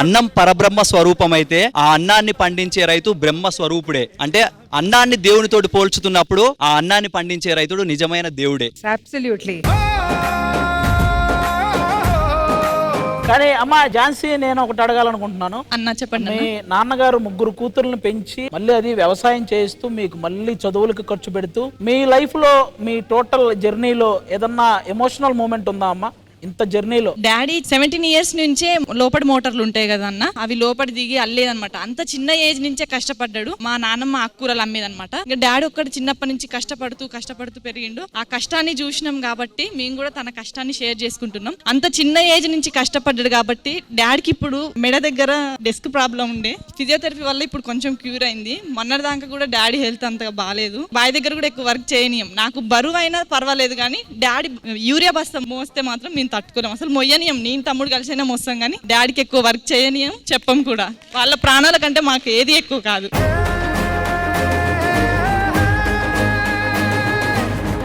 అన్నం పరబ్రహ్మ స్వరూపం అయితే ఆ అన్నాన్ని పండించే రైతు బ్రహ్మ స్వరూపుడే. అంటే అన్నాన్ని దేవునితోటి పోల్చుతున్నప్పుడు ఆ అన్నాన్ని పండించే రైతుడు నిజమైన దేవుడే. అబ్సల్యూట్లీ. కానీ అమ్మ ఝాన్సీ, నేను ఒకటి అడగాలనుకుంటున్నాను. అన్న చెప్పండి. మీ నాన్నగారు 3 కూతుర్లను పెంచి మళ్ళీ అది వ్యవసాయం చేస్తూ మీకు మళ్ళీ చదువులకు ఖర్చు పెడుతూ మీ లైఫ్ లో మీ టోటల్ జర్నీలో ఏదన్నా ఎమోషనల్ మూమెంట్ ఉందా అమ్మ ఇంత జర్నీలో? డాడీ 17 ఇయర్స్ నుంచే లోపడి మోటార్లు ఉంటాయి కదా అన్న, అవి లోపడి దిగి అల్లేదనమాట. అంత చిన్న ఏజ్ నుంచే కష్టపడ్డాడు. మా నాన్నమ్మ ఆకుకూరలు అమ్మేదనమాట. ఇంకా డాడీ ఒక్కటి చిన్నప్పటి నుంచి కష్టపడుతూ పెరిగిండు. ఆ కష్టాన్ని చూసినాం కాబట్టి మేము కూడా తన కష్టాన్ని షేర్ చేసుకుంటున్నాం. అంత చిన్న ఏజ్ నుంచి కష్టపడ్డాడు కాబట్టి డాడీకి ఇప్పుడు మెడ దగ్గర డెస్క్ ప్రాబ్లం ఉండే, ఫిజియోథెరపీ వల్ల ఇప్పుడు కొంచెం క్యూర్ అయింది. మొన్నటిదాకా కూడా డాడీ హెల్త్ అంతగా బాగాలేదు. బాయ్ దగ్గర కూడా ఎక్కువ వర్క్ చేయనీయం. నాకు బరువు అయినా పర్వాలేదు కానీ డాడీ యూరియా బస్తా మోస్తే మాత్రం మేము తట్టుకోలేం, అసలు మొయ్యనీయం. నేను తమ్ముడు కలిసైనా మోస్తాం కానీ డాడీకి ఎక్కువ వర్క్ చేయనీయం, చెప్పం కూడా. వాళ్ళ ప్రాణాల కంటే మాకు ఏది ఎక్కువ కాదు.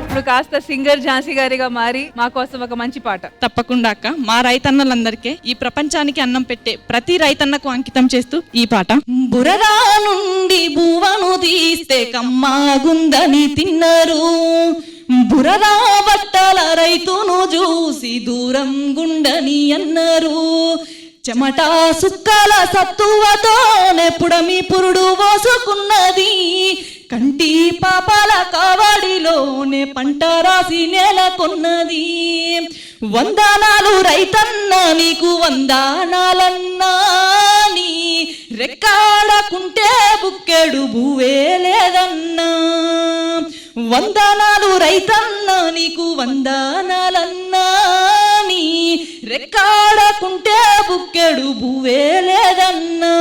ఇప్పుడు కాస్త సింగర్ ఝాన్సీ గారిగా మారి మా కోసం ఒక మంచి పాట. తప్పకుండా అక్క. మా రైతన్నలందరికీ, ఈ ప్రపంచానికి అన్నం పెట్టే ప్రతి రైతన్నకు అంకితం చేస్తూ ఈ పాట. బురదా నుండి బువ్వను తీస్తే కమ్మాగుందని తిన్నారు, బురదా బట్టల రైతును చూసి దూరం గుండని అన్నారు, చెమటా సుక్కల సత్తువతోనే పుడమి పురుడు పోసుకున్నది, కంటి పాపాల కావడిలోనే పంట రాసి నెలకొన్నది, వందనాలు రైతన్న నీకు వందనాలన్నా, నీ రెక్కాడకుంటే బుక్కెడు భూవే లేదన్నా, వందనాలు రైతన్న నీకు వందనాలన్నా, నీ రెక్కాడకుంటే బుక్కెడు భూవే లేదన్నా.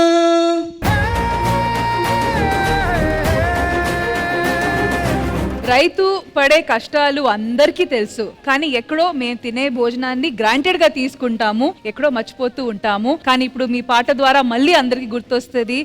రైతు పడే కష్టాలు అందరికీ తెలుసు, కానీ ఎక్కడో మేము తినే భోజనాన్ని గ్రాంటెడ్ గా తీసుకుంటాము, ఎక్కడో మర్చిపోతూ ఉంటాము. కానీ ఇప్పుడు మీ పాట ద్వారా మళ్ళీ అందరికి గుర్తొస్తుంది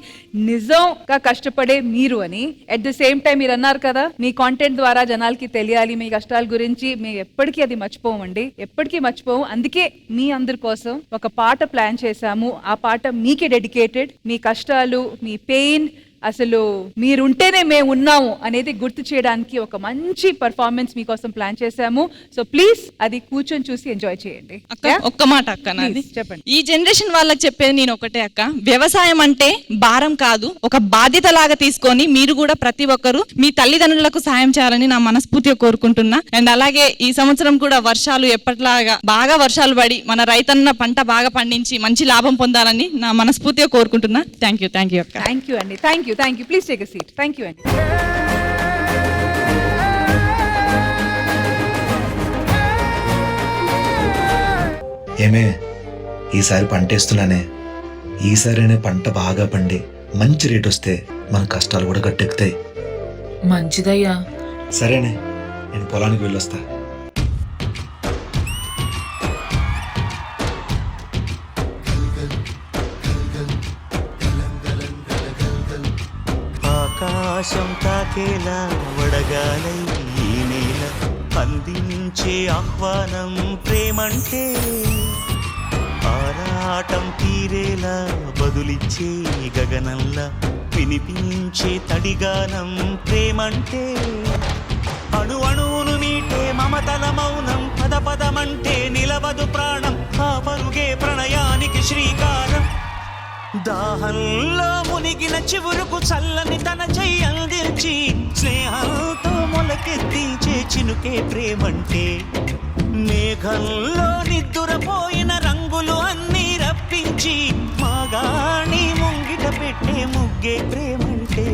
నిజంగా కష్టపడే మీరు అని. అట్ ది సేమ్ టైం మీరు అన్నారు కదా, మీ కాంటెంట్ ద్వారా జనాలకి తెలియాలి మీ కష్టాల గురించి. మేము ఎప్పటికీ అది మర్చిపోమండి, ఎప్పటికీ మర్చిపోము. అందుకే మీ అందరి కోసం ఒక పాట ప్లాన్ చేశాము. ఆ పాట మీకే డెడికేటెడ్. మీ కష్టాలు, మీ పెయిన్, అసలు మీరుంటేనే మేము ఉన్నాము అనేది గుర్తు చేయడానికి ఒక మంచి పర్ఫార్మెన్స్ మీకోసం ప్లాన్ చేశాము. సో ప్లీజ్ అది కూర్చొని చూసి ఎంజాయ్ చేయండి. అక్క ఒక్క మాట అక్క నాది చెప్పండి. ఈ జనరేషన్ వాళ్ళకి చెప్పేది నేను ఒకటే అక్క, వ్యవసాయం అంటే భారం కాదు, ఒక బాధ్యత లాగా తీసుకొని మీరు కూడా ప్రతి ఒక్కరు మీ తల్లిదండ్రులకు సాయం చేయాలని నా మనస్ఫూర్తిగా కోరుకుంటున్నా. అండ్ అలాగే ఈ సంవత్సరం కూడా వర్షాలు ఎప్పటిలాగా బాగా వర్షాలు పడి మన రైతన్న పంట బాగా పండించి మంచి లాభం పొందాలని నా మనస్ఫూర్తిగా కోరుకుంటున్నా. థ్యాంక్ యూ అక్క. థ్యాంక్ యూ అండి. Thank you. Please take a seat. Thank you అండి. ఏమే ఈసారి పంట వేస్తున్నానే, ఈసారైనా పంట బాగా పండి మంచి రేట్ వస్తే మన కష్టాలు కూడా గట్టెక్కుతాయి. మంచిదయ్యా. సరేనే, నేను పొలానికి వెళ్ళొస్తా. ఆకాశం తాకేలా వడగాలై ఈ నేల అందించే ఆహ్వానం ప్రేమంటే, ఆరాటం తీరేలా బదులిచ్చే గగనంలా వినిపించే తడిగానం ప్రేమంటే, అణు అణువును మీటే మమతల మౌనం పద పదమంటే నిలవదు ప్రాణం, ఆ పరుగే ప్రణయానికి శ్రీకారం. దాహంలో మునిగిన చివురుకు చల్లని తన చెయ్యి అందించి స్నేహంతో మొలకెత్తించే చినుకే ప్రేమంటే, మేఘంలో నిద్దురపోయిన రంగులు అన్నీ రప్పించి మాగాణి ముంగిట పెట్టే ముగ్గే ప్రేమంటే.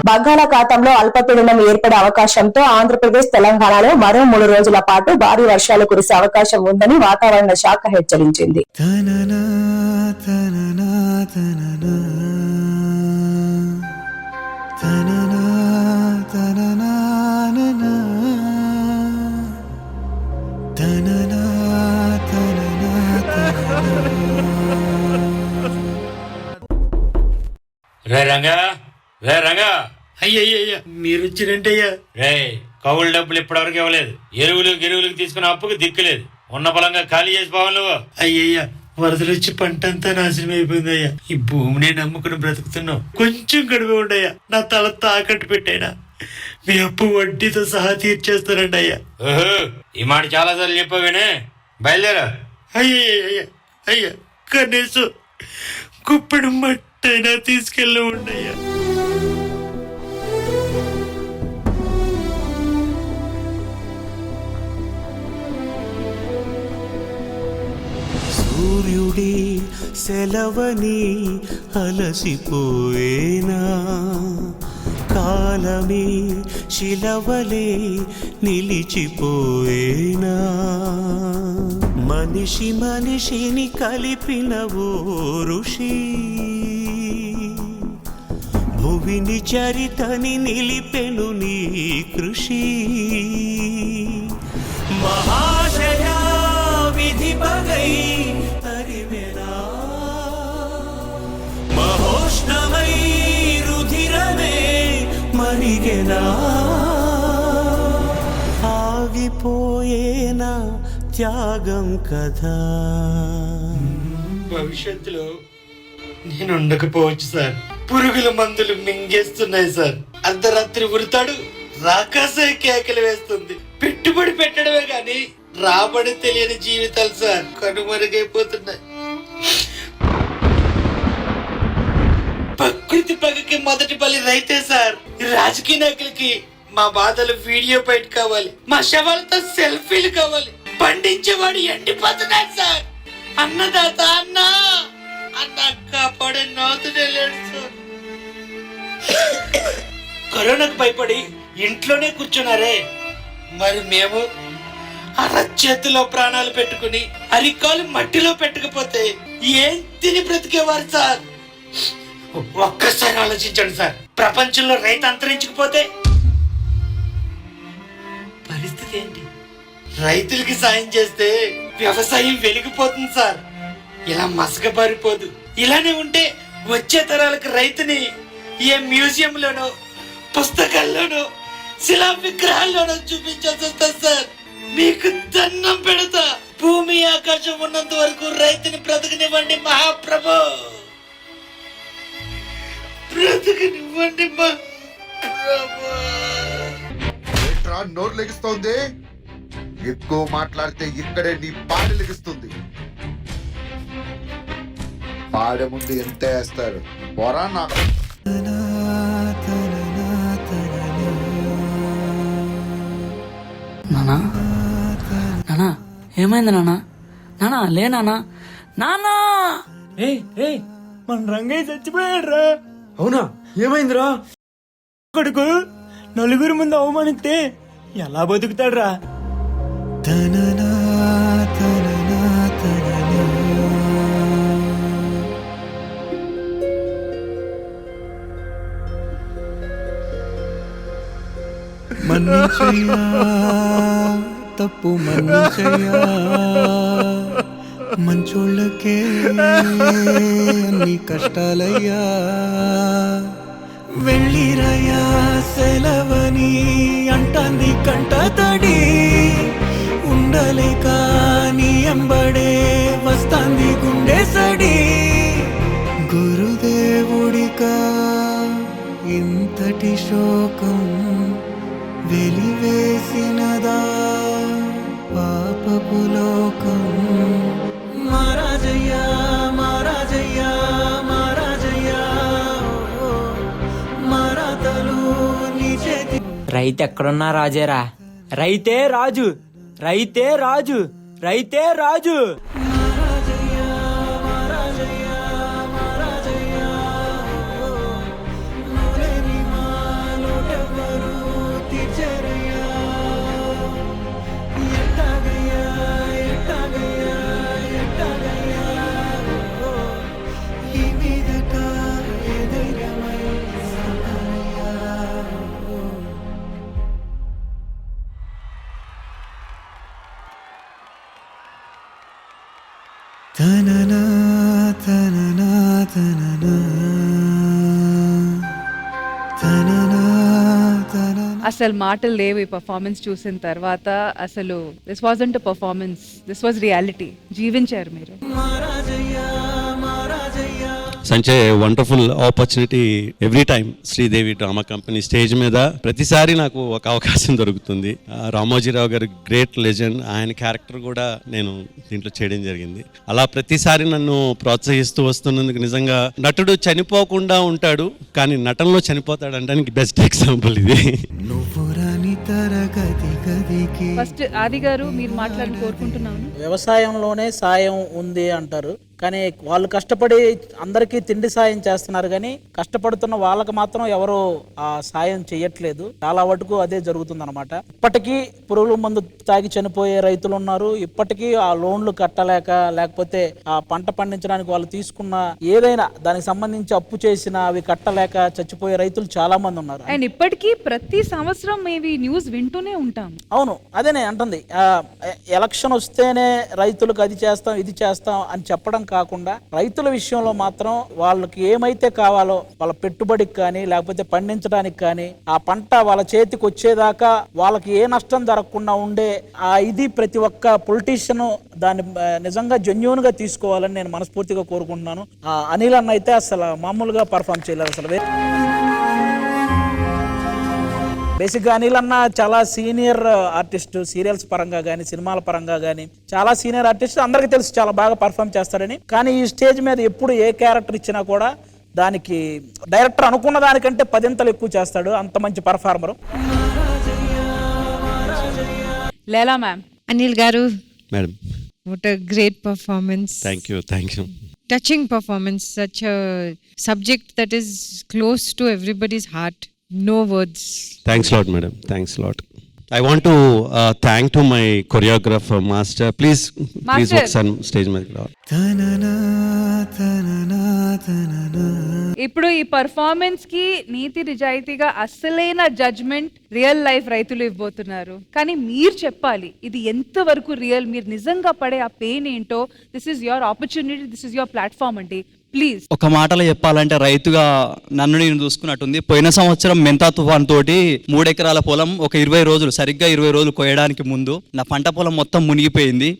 బంగాళాఖాతంలో అల్పపీడనం ఏర్పడే అవకాశంతో ఆంధ్రప్రదేశ్, తెలంగాణలో మరో 3 రోజుల పాటు భారీ వర్షాలు కురిసే అవకాశం ఉందని వాతావరణ శాఖ హెచ్చరించింది. రంగా అయ్యయ్యా మీరు వచ్చినంటయ్యా. రే కౌలు డబ్బులు ఇప్పటివరకు ఇవ్వలేదు, ఎరువులకు తీసుకున్న అప్పుకు దిక్కులేదు, ఉన్న పొలంగా ఖాళీ చేసి పోవాలి నువ్వు. అయ్యయ్యా వరదలు వచ్చి పంట అంతా నాశనం అయిపోయింది అయ్యా. ఈ భూమిని నమ్ముకుని బ్రతుకుతున్నావు, కొంచెం గడువు ఉండయ్యా. నా తల తాకట్టు పెట్టైనా మీ అప్పు వడ్డీతో సహా తీర్చేస్తానండి అయ్యా. ఈ మాట చాలా సార్లు చెప్పావేనే, బయలుదేరా. అయ్యా కనీసం కుప్పెడు మట్టైనా తీసుకెళ్ళి ఉండయ్యా. సూర్యుడి సెలవని అలసిపోయేనా, కాలమే శిలవలే నిలిచిపోయేనా, మనిషి మనిషిని కలిపిన ఓ ఋషి, భువిని చరితని నిలిపెను నీ కృషి. మహాశయా విధి పగై తరిమెనా, మహోష్ణమై రుధిరమే మరిగెనా, ఆగిపోయేనా త్యాగం కదా. భవిష్యత్తులో నేను ఉండకపోవచ్చు సార్, పురుగుల మందులు మింగేస్తున్నాయి సార్, అర్ధరాత్రి ఉరుతాడు రాకాసే కేకలు వేస్తుంది. పెట్టుబడి పెట్టడమే గాని రాబడి తెలియని జీవితాలు సార్ కనుమరుగైపోతున్నాయి. ప్రకృతి పగకి మొదటి బలి రైతే సార్. రాజకీయ నాయకులకి మా బాధలు వీడియో బయట కావాలి, మా శవాలతో సెల్ఫీలు కావాలి, పండించేవాడు ఎండిపోతున్నాడు సార్. అన్నదాత అన్న కాపాడే నాతుడే లేడు సార్. కరోనాకు భయపడి ఇంట్లోనే కూర్చున్నారే, మరి మేము అరచేతిలో ప్రాణాలు పెట్టుకుని అరికాలు మట్టిలో పెట్టకపోతే ఏం తిని బ్రతికేవారు సార్? ఒక్కసారి ఆలోచించండి సార్. ప్రపంచంలో రైతు అంతరించకపోతే పరిస్థితి ఏంటి? రైతులకి సాయం చేస్తే వ్యవసాయం వెలిగిపోతుంది సార్. ఇలా మసకబారిపోదు. ఇలానే ఉంటే వచ్చే తరాలకు రైతుని ఏ మ్యూజియంలోనో పుస్తకాల్లోనో శిలా విగ్రహాల్లోనో చూపించాల్సి వస్తుంది సార్. మీకు దండం పెడతా, భూమి ఆకాశం ఉన్నంత వరకు రైతుని బ్రతకనివ్వండి మహాప్రభు, బ్రతకనివ్వండి మహాప్రభు. నోరు లెగిస్తోంది, ఎక్కువ మాట్లాడితే ఇక్కడే నీ పాడి లెగిస్తుంది. పాడే ముందు ఎంత వేస్తారు పొరా నాకు. నానా నానా ఏమైంది నానా? నానా లే నానా. నానా మన రంగయ్య చచ్చిపోయాడు రా. అవునా? ఏమైందిరా? కొడుకు నలుగురు ముందు అవమానిస్తే ఎలా బతుకుతాడు రా? మన్నించయ్యా తప్పు మన్నించయ్యా, మంచోళ్ళకే అన్ని కష్టాలయ్యా. వెళ్ళిరయ్యా సెలవని అంటాంది కంట తడి, ఉండలేక నీ ఎంబడే వస్తాంది గుండె సడి. గురుదేవుడికా ఇంతటి శోకం వెలివేసినదా పాపపు లోకం. మహారాజయ్యా మహారాజయ్యా మహారాజయ్యా, మరాతలు నీ చేతి. రైతు ఎక్కడున్నా రాజేరా. రైతే రాజు, రైతే రాజు, రైతే రాజు. తననా తననా తననా తననా తననా. అసలు మాటలు లేవు ఈ పర్ఫార్మెన్స్ చూసిన తర్వాత. అసలు this wasn't a performance, this was reality. జీవించారు మీరు. సంచే wonderful opportunity every time. Sridevi drama company stage మీద ప్రతిసారి నాకు ఒక అవకాశం దొరుకుతుంది. రామోజీరావు గారు గ్రేట్ లెజెండ్, ఆయన క్యారెక్టర్ కూడా నేను దీంట్లో చేయడం జరిగింది. అలా ప్రతిసారి నన్ను ప్రోత్సహిస్తూ వస్తున్నందుకు నిజంగా, నటుడు చనిపోకుండా ఉంటాడు కానీ నటనలో చనిపోతాడు అనడానికి బెస్ట్ ఎగ్జాంపుల్ ఇది. ఫస్ట్ ఆది గారు మీరు మాట్లాడి కోరుకుంటున్నాను. వ్యవసాయంలోనే సాయం ఉంది అంటారు, కానీ వాళ్ళు కష్టపడి అందరికీ తిండి సాయం చేస్తున్నారు, కానీ కష్టపడుతున్న వాళ్ళకి మాత్రం ఎవరు ఆ సాయం చేయట్లేదు. చాలా వరకు అదే జరుగుతుంది అనమాట. ఇప్పటికీ పురుగుల మందు తాగి చనిపోయే రైతులు ఉన్నారు. ఇప్పటికీ ఆ లోన్లు కట్టలేక, లేకపోతే ఆ పంట పండించడానికి వాళ్ళు తీసుకున్న ఏదైనా దానికి సంబంధించి అప్పు చేసిన అవి కట్టలేక చచ్చిపోయే రైతులు చాలా మంది ఉన్నారు. అండ్ ఇప్పటికీ ప్రతి సంవత్సరం మేము న్యూస్ వింటూనే ఉంటాం. అవును, అదేనే అంటుంది. ఎలక్షన్ వస్తేనే రైతులకు అది చేస్తాం ఇది చేస్తాం అని చెప్పడం కాకుండా, రైతుల విషయంలో మాత్రం వాళ్ళకి ఏమైతే కావాలో వాళ్ళ పెట్టుబడికి కానీ లేకపోతే పండించడానికి కానీ ఆ పంట వాళ్ళ చేతికి వచ్చేదాకా వాళ్ళకి ఏ నష్టం జరగకుండా ఉండే ఆ ఇది ప్రతి ఒక్క పొలిటీషియన్ దాన్ని నిజంగా జెన్యూన్ గా తీసుకోవాలని నేను మనస్ఫూర్తిగా కోరుకుంటున్నాను. అనిల్ అన్న అయితే అసలు మామూలుగా పర్ఫామ్ చేయలేదు. అసలు బేసిక్గా అనిల్ అన్న చాలా సీనియర్ ఆర్టిస్ట్, సీరియల్స్ పరంగా కానీ సినిమాల పరంగా కానీ చాలా సీనియర్ ఆర్టిస్ట్, అందరికీ తెలుసు చాలా బాగా పర్ఫామ్ చేస్తారని. కానీ ఈ స్టేజ్ మీద ఎప్పుడు ఏ క్యారెక్టర్ ఇచ్చినా కూడా దానికి డైరెక్టర్ అనుకున్న దానికంటే 10 ఎక్కువ చేస్తాడు. అంత మంచి పర్ఫార్మర్. లేలా మ్యామ్. అనిల్ గారు, madam, what a great performance. Thank you. Touching performance, such a subject that is close to everybody's heart. No words. Thanks lot madam, thanks lot. I want to thank to my choreographer master. Please Master. ఒకసారి stage మీదకి రావాలి. ఇప్పుడు ఈ performance కి నీతి నిజాయితీగా అసలైన judgement real life రైతులు ఇవ్వబోతున్నారు. కానీ మీరు చెప్పాలి ఇది ఎంత వరకు రియల్, మీరు నిజంగా పడే ఆ పెయిన్ ఏంటో. This is your opportunity, this is your platform అండి. ప్లీజ్. ఒక మాటలో చెప్పాలంటే రైతుగా నన్ను నేను చూసుకున్నట్టుంది. పోయిన సంవత్సరం మెంతా తుఫాన్ తోటి 3 ఎకరాల పొలం ఒక 20 రోజులు, సరిగ్గా 20 రోజులు కోయడానికి ముందు నా పంట పొలం మొత్తం మునిగిపోయింది.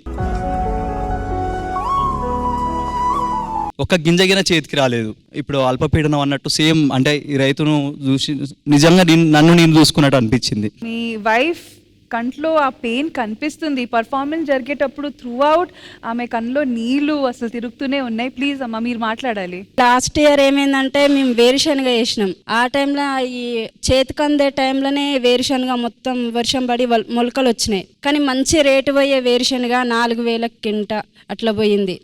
ఒక గింజగిన చేతికి రాలేదు. ఇప్పుడు అల్పపీడనం అన్నట్టు సేమ్, అంటే ఈ రైతును చూసి నిజంగా నన్ను నేను చూసుకున్నట్టు అనిపించింది. మీ వైఫ్ కంట్లో ఆ పెయిన్ కనిపిస్తుంది. పర్ఫార్మెన్స్ జరిగేటప్పుడు త్రూ అవుట్ ఆమె కళ్ళలో నీళ్లు అసలు తిరుగుతూనే ఉన్నాయి. ప్లీజ్ అమ్మా మీరు మాట్లాడాలి. లాస్ట్ ఇయర్ ఏమైందంటే మేము వేరుశనగ వేసినాం. ఆ టైంలో ఈ చేతికందే టైంలోనే వేరుశనగ మొత్తం వర్షం పడి మొలకలు వచ్చినాయి. కానీ మంచి రేటు పోయే వేరుశనగ 4,000 కింట అట్లా పోయింది.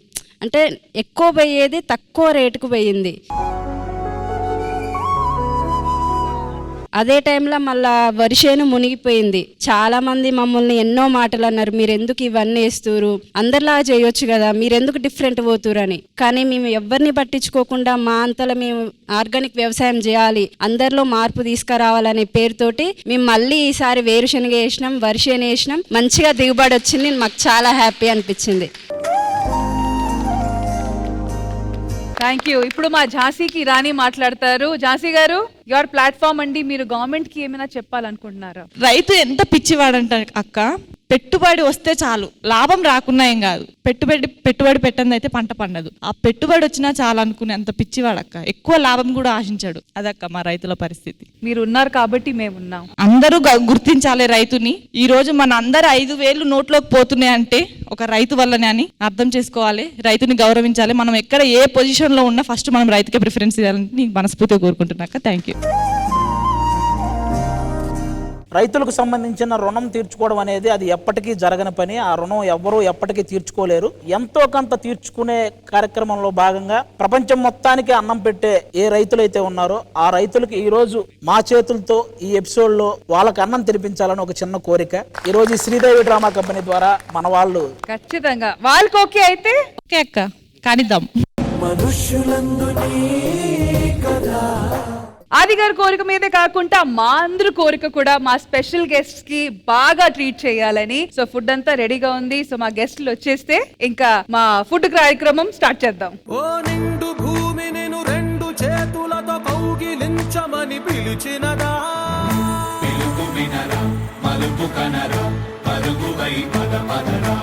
అంటే ఎక్కువ పోయేది తక్కువ రేటుకు పోయింది. అదే టైంలో మళ్ళా వరిసేను మునిగిపోయింది. చాలా మంది మమ్మల్ని ఎన్నో మాటలు అన్నారు, మీరు ఎందుకు ఇవన్నీ వేస్తురు, అందరిలా చేయొచ్చు కదా, మీరు ఎందుకు డిఫరెంట్ పోతురు అని. కానీ మేము ఎవరిని పట్టించుకోకుండా మా అంతలో మేము ఆర్గానిక్ వ్యవసాయం చేయాలి, అందరిలో మార్పు తీసుకురావాలనే పేరుతోటి మేము మళ్ళీ ఈసారి వేరుశనగ వేసినాం, వరిసేను వేసినాం. మంచిగా దిగుబడి వచ్చింది. మాకు చాలా హ్యాపీ అనిపించింది. Thank you. ఇప్పుడు మా ఝాన్సీకి రాణి మాట్లాడతారు. ఝాన్సీ గారు యువర్ ప్లాట్ఫామ్ అండి. మీరు గవర్నమెంట్ కి ఏమైనా చెప్పాలనుకుంటున్నారా? రైతు ఎంత పిచ్చివాడంట అక్క, పెట్టుబడి వస్తే చాలు, లాభం రాకున్నా ఏం కాదు. పెట్టుబడి పెట్టంది అయితే పంట పండదు. ఆ పెట్టుబడి వచ్చినా చాలు అనుకునే అంత పిచ్చివాడక్క. ఎక్కువ లాభం కూడా ఆశించాడు. అదక్క మా రైతుల పరిస్థితి. మీరు ఉన్నారు కాబట్టి మేము ఉన్నాం. అందరూ గుర్తించాలి రైతుని. ఈ రోజు మన అందరు 5,000 నోట్లోకి పోతున్నాయి అంటే ఒక రైతు వల్లనే అని అర్థం చేసుకోవాలి. రైతుని గౌరవించాలి. మనం ఎక్కడ ఏ పొజిషన్ లో ఉన్నా ఫస్ట్ మనం రైతుకే ప్రిఫరెన్స్ ఇవ్వాలని నీకు మనస్ఫూర్తిగా కోరుకుంటున్నాక. Thank you. రైతులకు సంబంధించిన రుణం తీర్చుకోవడం అనేది అది ఎప్పటికీ జరగని పని. ఆ రుణం ఎవ్వరూ ఎప్పటికీ తీర్చుకోలేరు. ఎంతో కొంత తీర్చుకునే కార్యక్రమంలో భాగంగా ప్రపంచం మొత్తానికి అన్నం పెట్టే ఏ రైతులైతే ఉన్నారో ఆ రైతులకి ఈ రోజు మా చేతులతో ఈ ఎపిసోడ్ లో వాళ్ళకి అన్నం తినిపించాలని ఒక చిన్న కోరిక. ఈ రోజు శ్రీదేవి డ్రామా కంపెనీ ద్వారా మన వాళ్ళు ఖచ్చితంగా వాళ్ళకి ఓకే అయితే ఓకే అక్క కానిద్దాం. ఆది గారి కోరిక మీదే కాకుండా మా అందరి కోరిక కూడా మా స్పెషల్ గెస్ట్స్ కి బాగా ట్రీట్ చేయాలని. సో ఫుడ్ అంతా రెడీగా ఉంది. సో మా గెస్ట్లు వచ్చేస్తే ఇంకా మా ఫుడ్ కార్యక్రమం స్టార్ట్ చేద్దాం. ఓ నిండు భూమి నేను 2 చేతులతో కౌగిలించమని పిలిచినదా, పిలుపు వినరా మలుపు కనరా పరుగువై పదపదరా.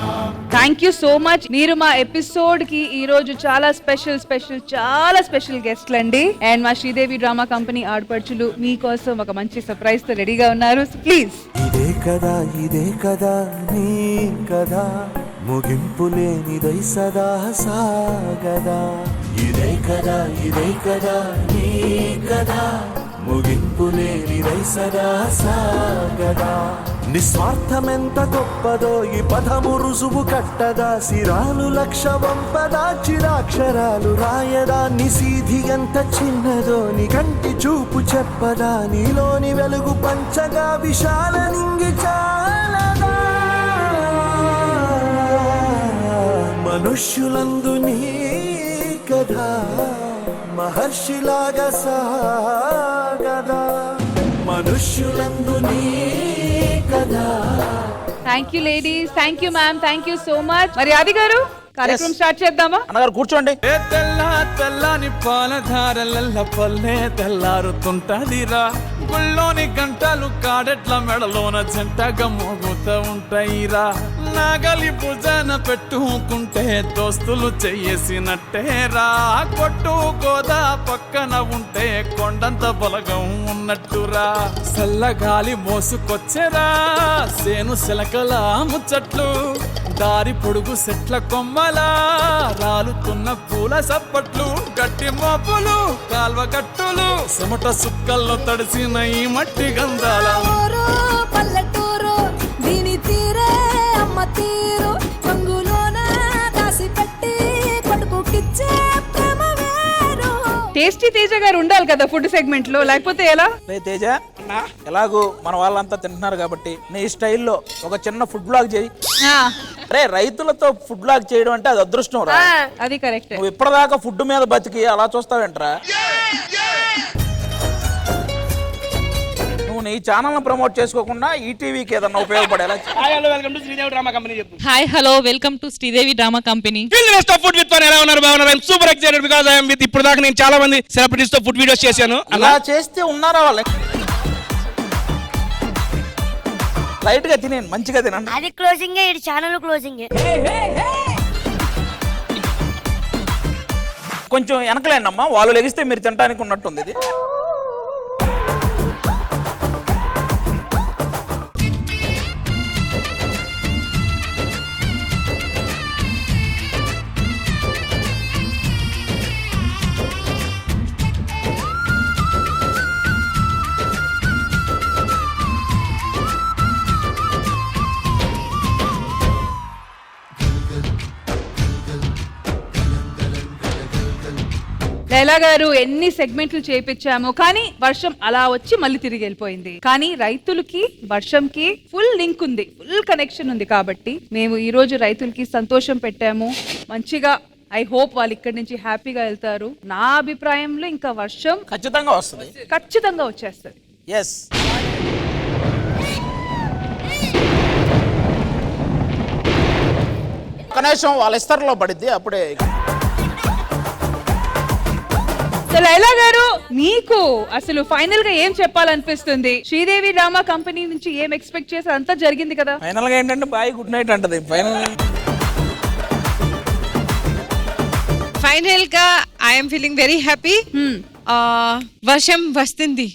Thank you so much. మీరు మా ఎపిసోడ్ కి ఈ రోజు చాలా స్పెషల్ గెస్ట్లు అండి. అండ్ మా శ్రీదేవి డ్రామా కంపెనీ ఆడపడుచులు మీకోసం ఒక మంచి సర్ప్రైజ్ తో రెడీగా ఉన్నారు. ప్లీజ్. ఇదే కదా నీ కదా, ముగింపు లేనిదై సదా సాగదా. ఇదే కదా నీ కదా, ముగింపు లేనిదై సదా సాగదా. నిస్వార్థమెంత గొప్పదో ఈ పదము రుజువు కట్టదా. సిరాలు 1,00,000 వంపదా, చిరాక్షరాలు రాయదా. నిసీధి ఎంత చిన్నదో నీ కంటి చూపు చెప్పదా. నీలోని వెలుగు పంచగా విశాల నింగి చాలదా. మనుష్యులందు నీ కథ మహర్షిలాగా సాగదా. మనుష్యులందు నీ కదా. Thank you ladies, thank you ma'am, thank you so much. మరి ఆది గారు కార్యక్రమం స్టార్ట్ చేద్దామా? అన్నగారు కూర్చోండి. తెల్లని పాలధారల పల్లె తెల్లారుతుంటదిరా. గుళ్ళోని గంటలు కాడెట్ల మెడలోన జంటగా మోగుతూ ఉంటాయిరా. నాగలి భుజాన పెట్టుకుంటే దోస్తులు చెయ్యేసినట్టేరా. కొట్టు గోదా పక్కన ఉంటే కొండంత బలగం ఉన్నట్టురా. చల్లగాలి మోసుకొచ్చెరా సేను శిలకల ముచ్చట్లు. దారి పొడుగు చెట్ల కొమ్మలా రాలుతున్న పూల సప్పట్లు. గట్టి మోపులు కాల్వ గట్టులు చెమట సుక్కల్లో తడిసిన ఈ మట్టి గంధాల. పల్లెటూరు దీని తీరే అమ్మ తీరు. కొంగులోన దాసి పెట్టి కొడుకుకిచ్చే ప్రేమ వేరు. టేస్టీ తేజ గారు ఉండాలి కదా ఫుడ్ సెగ్మెంట్ లో, లేకపోతే ఎలా? తేజ ఎలాగూ మన వాళ్ళంతా తింటున్నారు కాబట్టి నీ స్టైల్లో ఒక చిన్న ఫుడ్ బ్లాగ్ చేయి. అరే రైతులతో ఫుడ్ బ్లాగ్ చేయడం అంటే అది అదృష్టం రా. అది కరెక్ట్. నువ్వు ఇప్పటిదాకా ఫుడ్ మీద బతికి అలా చూస్తావేంట్రా? నువ్వు నీ ఛానల్ ప్రమోట్ చేసుకోకుండా ఈ టీవీకి ఏదన్నా ఉపయోగపడేలా welcome to Sridevi drama company చెప్పు. Hi hello welcome to Sridevi drama company. Food with ఎలా ఉన్నారు? బాగున్నారు. I'm super excited because I'm with ఇప్పుడు దాకా నేను చాలా మంది సెలబ్రిటీస్ తో ఫుడ్ వీడియోస్ చేశాను. అలా చేస్తే ఉన్నారా వాళ్ళ లైట్ గా తినేయండి, మంచిగా తినండి. అది క్లోజింగ్, ఇది ఛానల్ క్లోజింగ్. కొంచెం వెనకలేండి అమ్మా, వాళ్ళు లెగిస్తే మీరు తినడానికి ఉన్నట్టుంది ఇది. లైలా గారు ఎన్ని సెగ్మెంట్లు చేయించాము, కానీ వర్షం అలా వచ్చి మళ్ళీ తిరిగి వెళ్ళిపోయింది. కానీ రైతులకి వర్షంకి ఫుల్ లింక్ ఉంది, ఫుల్ కనెక్షన్ ఉంది. కాబట్టి మేము ఈ రోజు రైతులకి సంతోషం పెట్టాము మంచిగా. ఐ హోప్ వాళ్ళు ఇక్కడి నుంచి హ్యాపీగా వెళ్తారు. నా అభిప్రాయంలో ఇంకా వర్షం ఖచ్చితంగా వస్తుంది, ఖచ్చితంగా వచ్చేస్తుంది. ఎస్. కనీసం వాళ్ళ ఇస్తర్లో పడిద్ది అప్పుడే. లైలా గారు, మీకు అసలు ఫైనల్ గా ఏం చెప్పాలనిపిస్తుంది? శ్రీదేవి డ్రామా కంపెనీ నుంచి ఏం ఎక్స్పెక్ట్ చేశారు? అంతా జరిగింది కదా. ఫైనల్ గా ఏంటంటే బాయ్ గుడ్ నైట్ అంటది. ఫైనల్ గా ఐఎమ్ ఫీలింగ్ వెరీ హ్యాపీ. వర్షం వస్తుంది.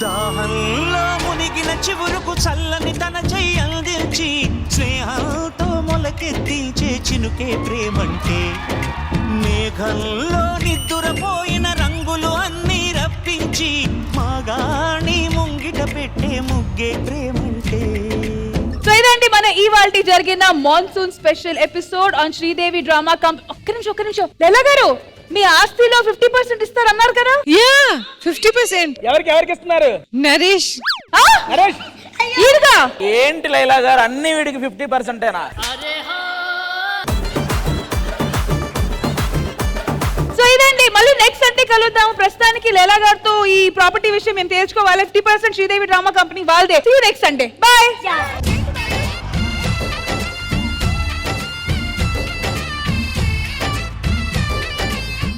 దాహంలో మునిగిన చివురుకు చల్లని తన చెయ్యి అందించి స్నేహంతో మొలకెత్తించే చినుకే ప్రేమంటే, మేఘంలో నిద్దురపోయిన రంగులు అన్నీ రప్పించి మాగాణి ముంగిట పెట్టే ముగ్గే ప్రేమంటే. సో ఇదండి మన ఇవాల్టి జరిగిన monsoon special episode on Sridevi drama company. ఒక్క నిమిషం లైలా గారు, మీ ఆస్తిలో 50% ఇస్తారన్నారు కదా? యా 50%. ఎవరికి ఇస్తున్నారు? నరేష్. ఏంటి లైలా గారు, అన్ని వీడికి 50%ఏనా? సో ఇదండి, మళ్ళీ నెక్స్ట్ సండే కలుద్దాము. ప్రస్తుతానికి లైలా గారితో ఈ ప్రాపర్టీ విషయం మేము తేల్చుకోవాలి. 50% శ్రీదేవి డ్రామా కంపెనీ వాళ్ళదే. See you next Sunday. By.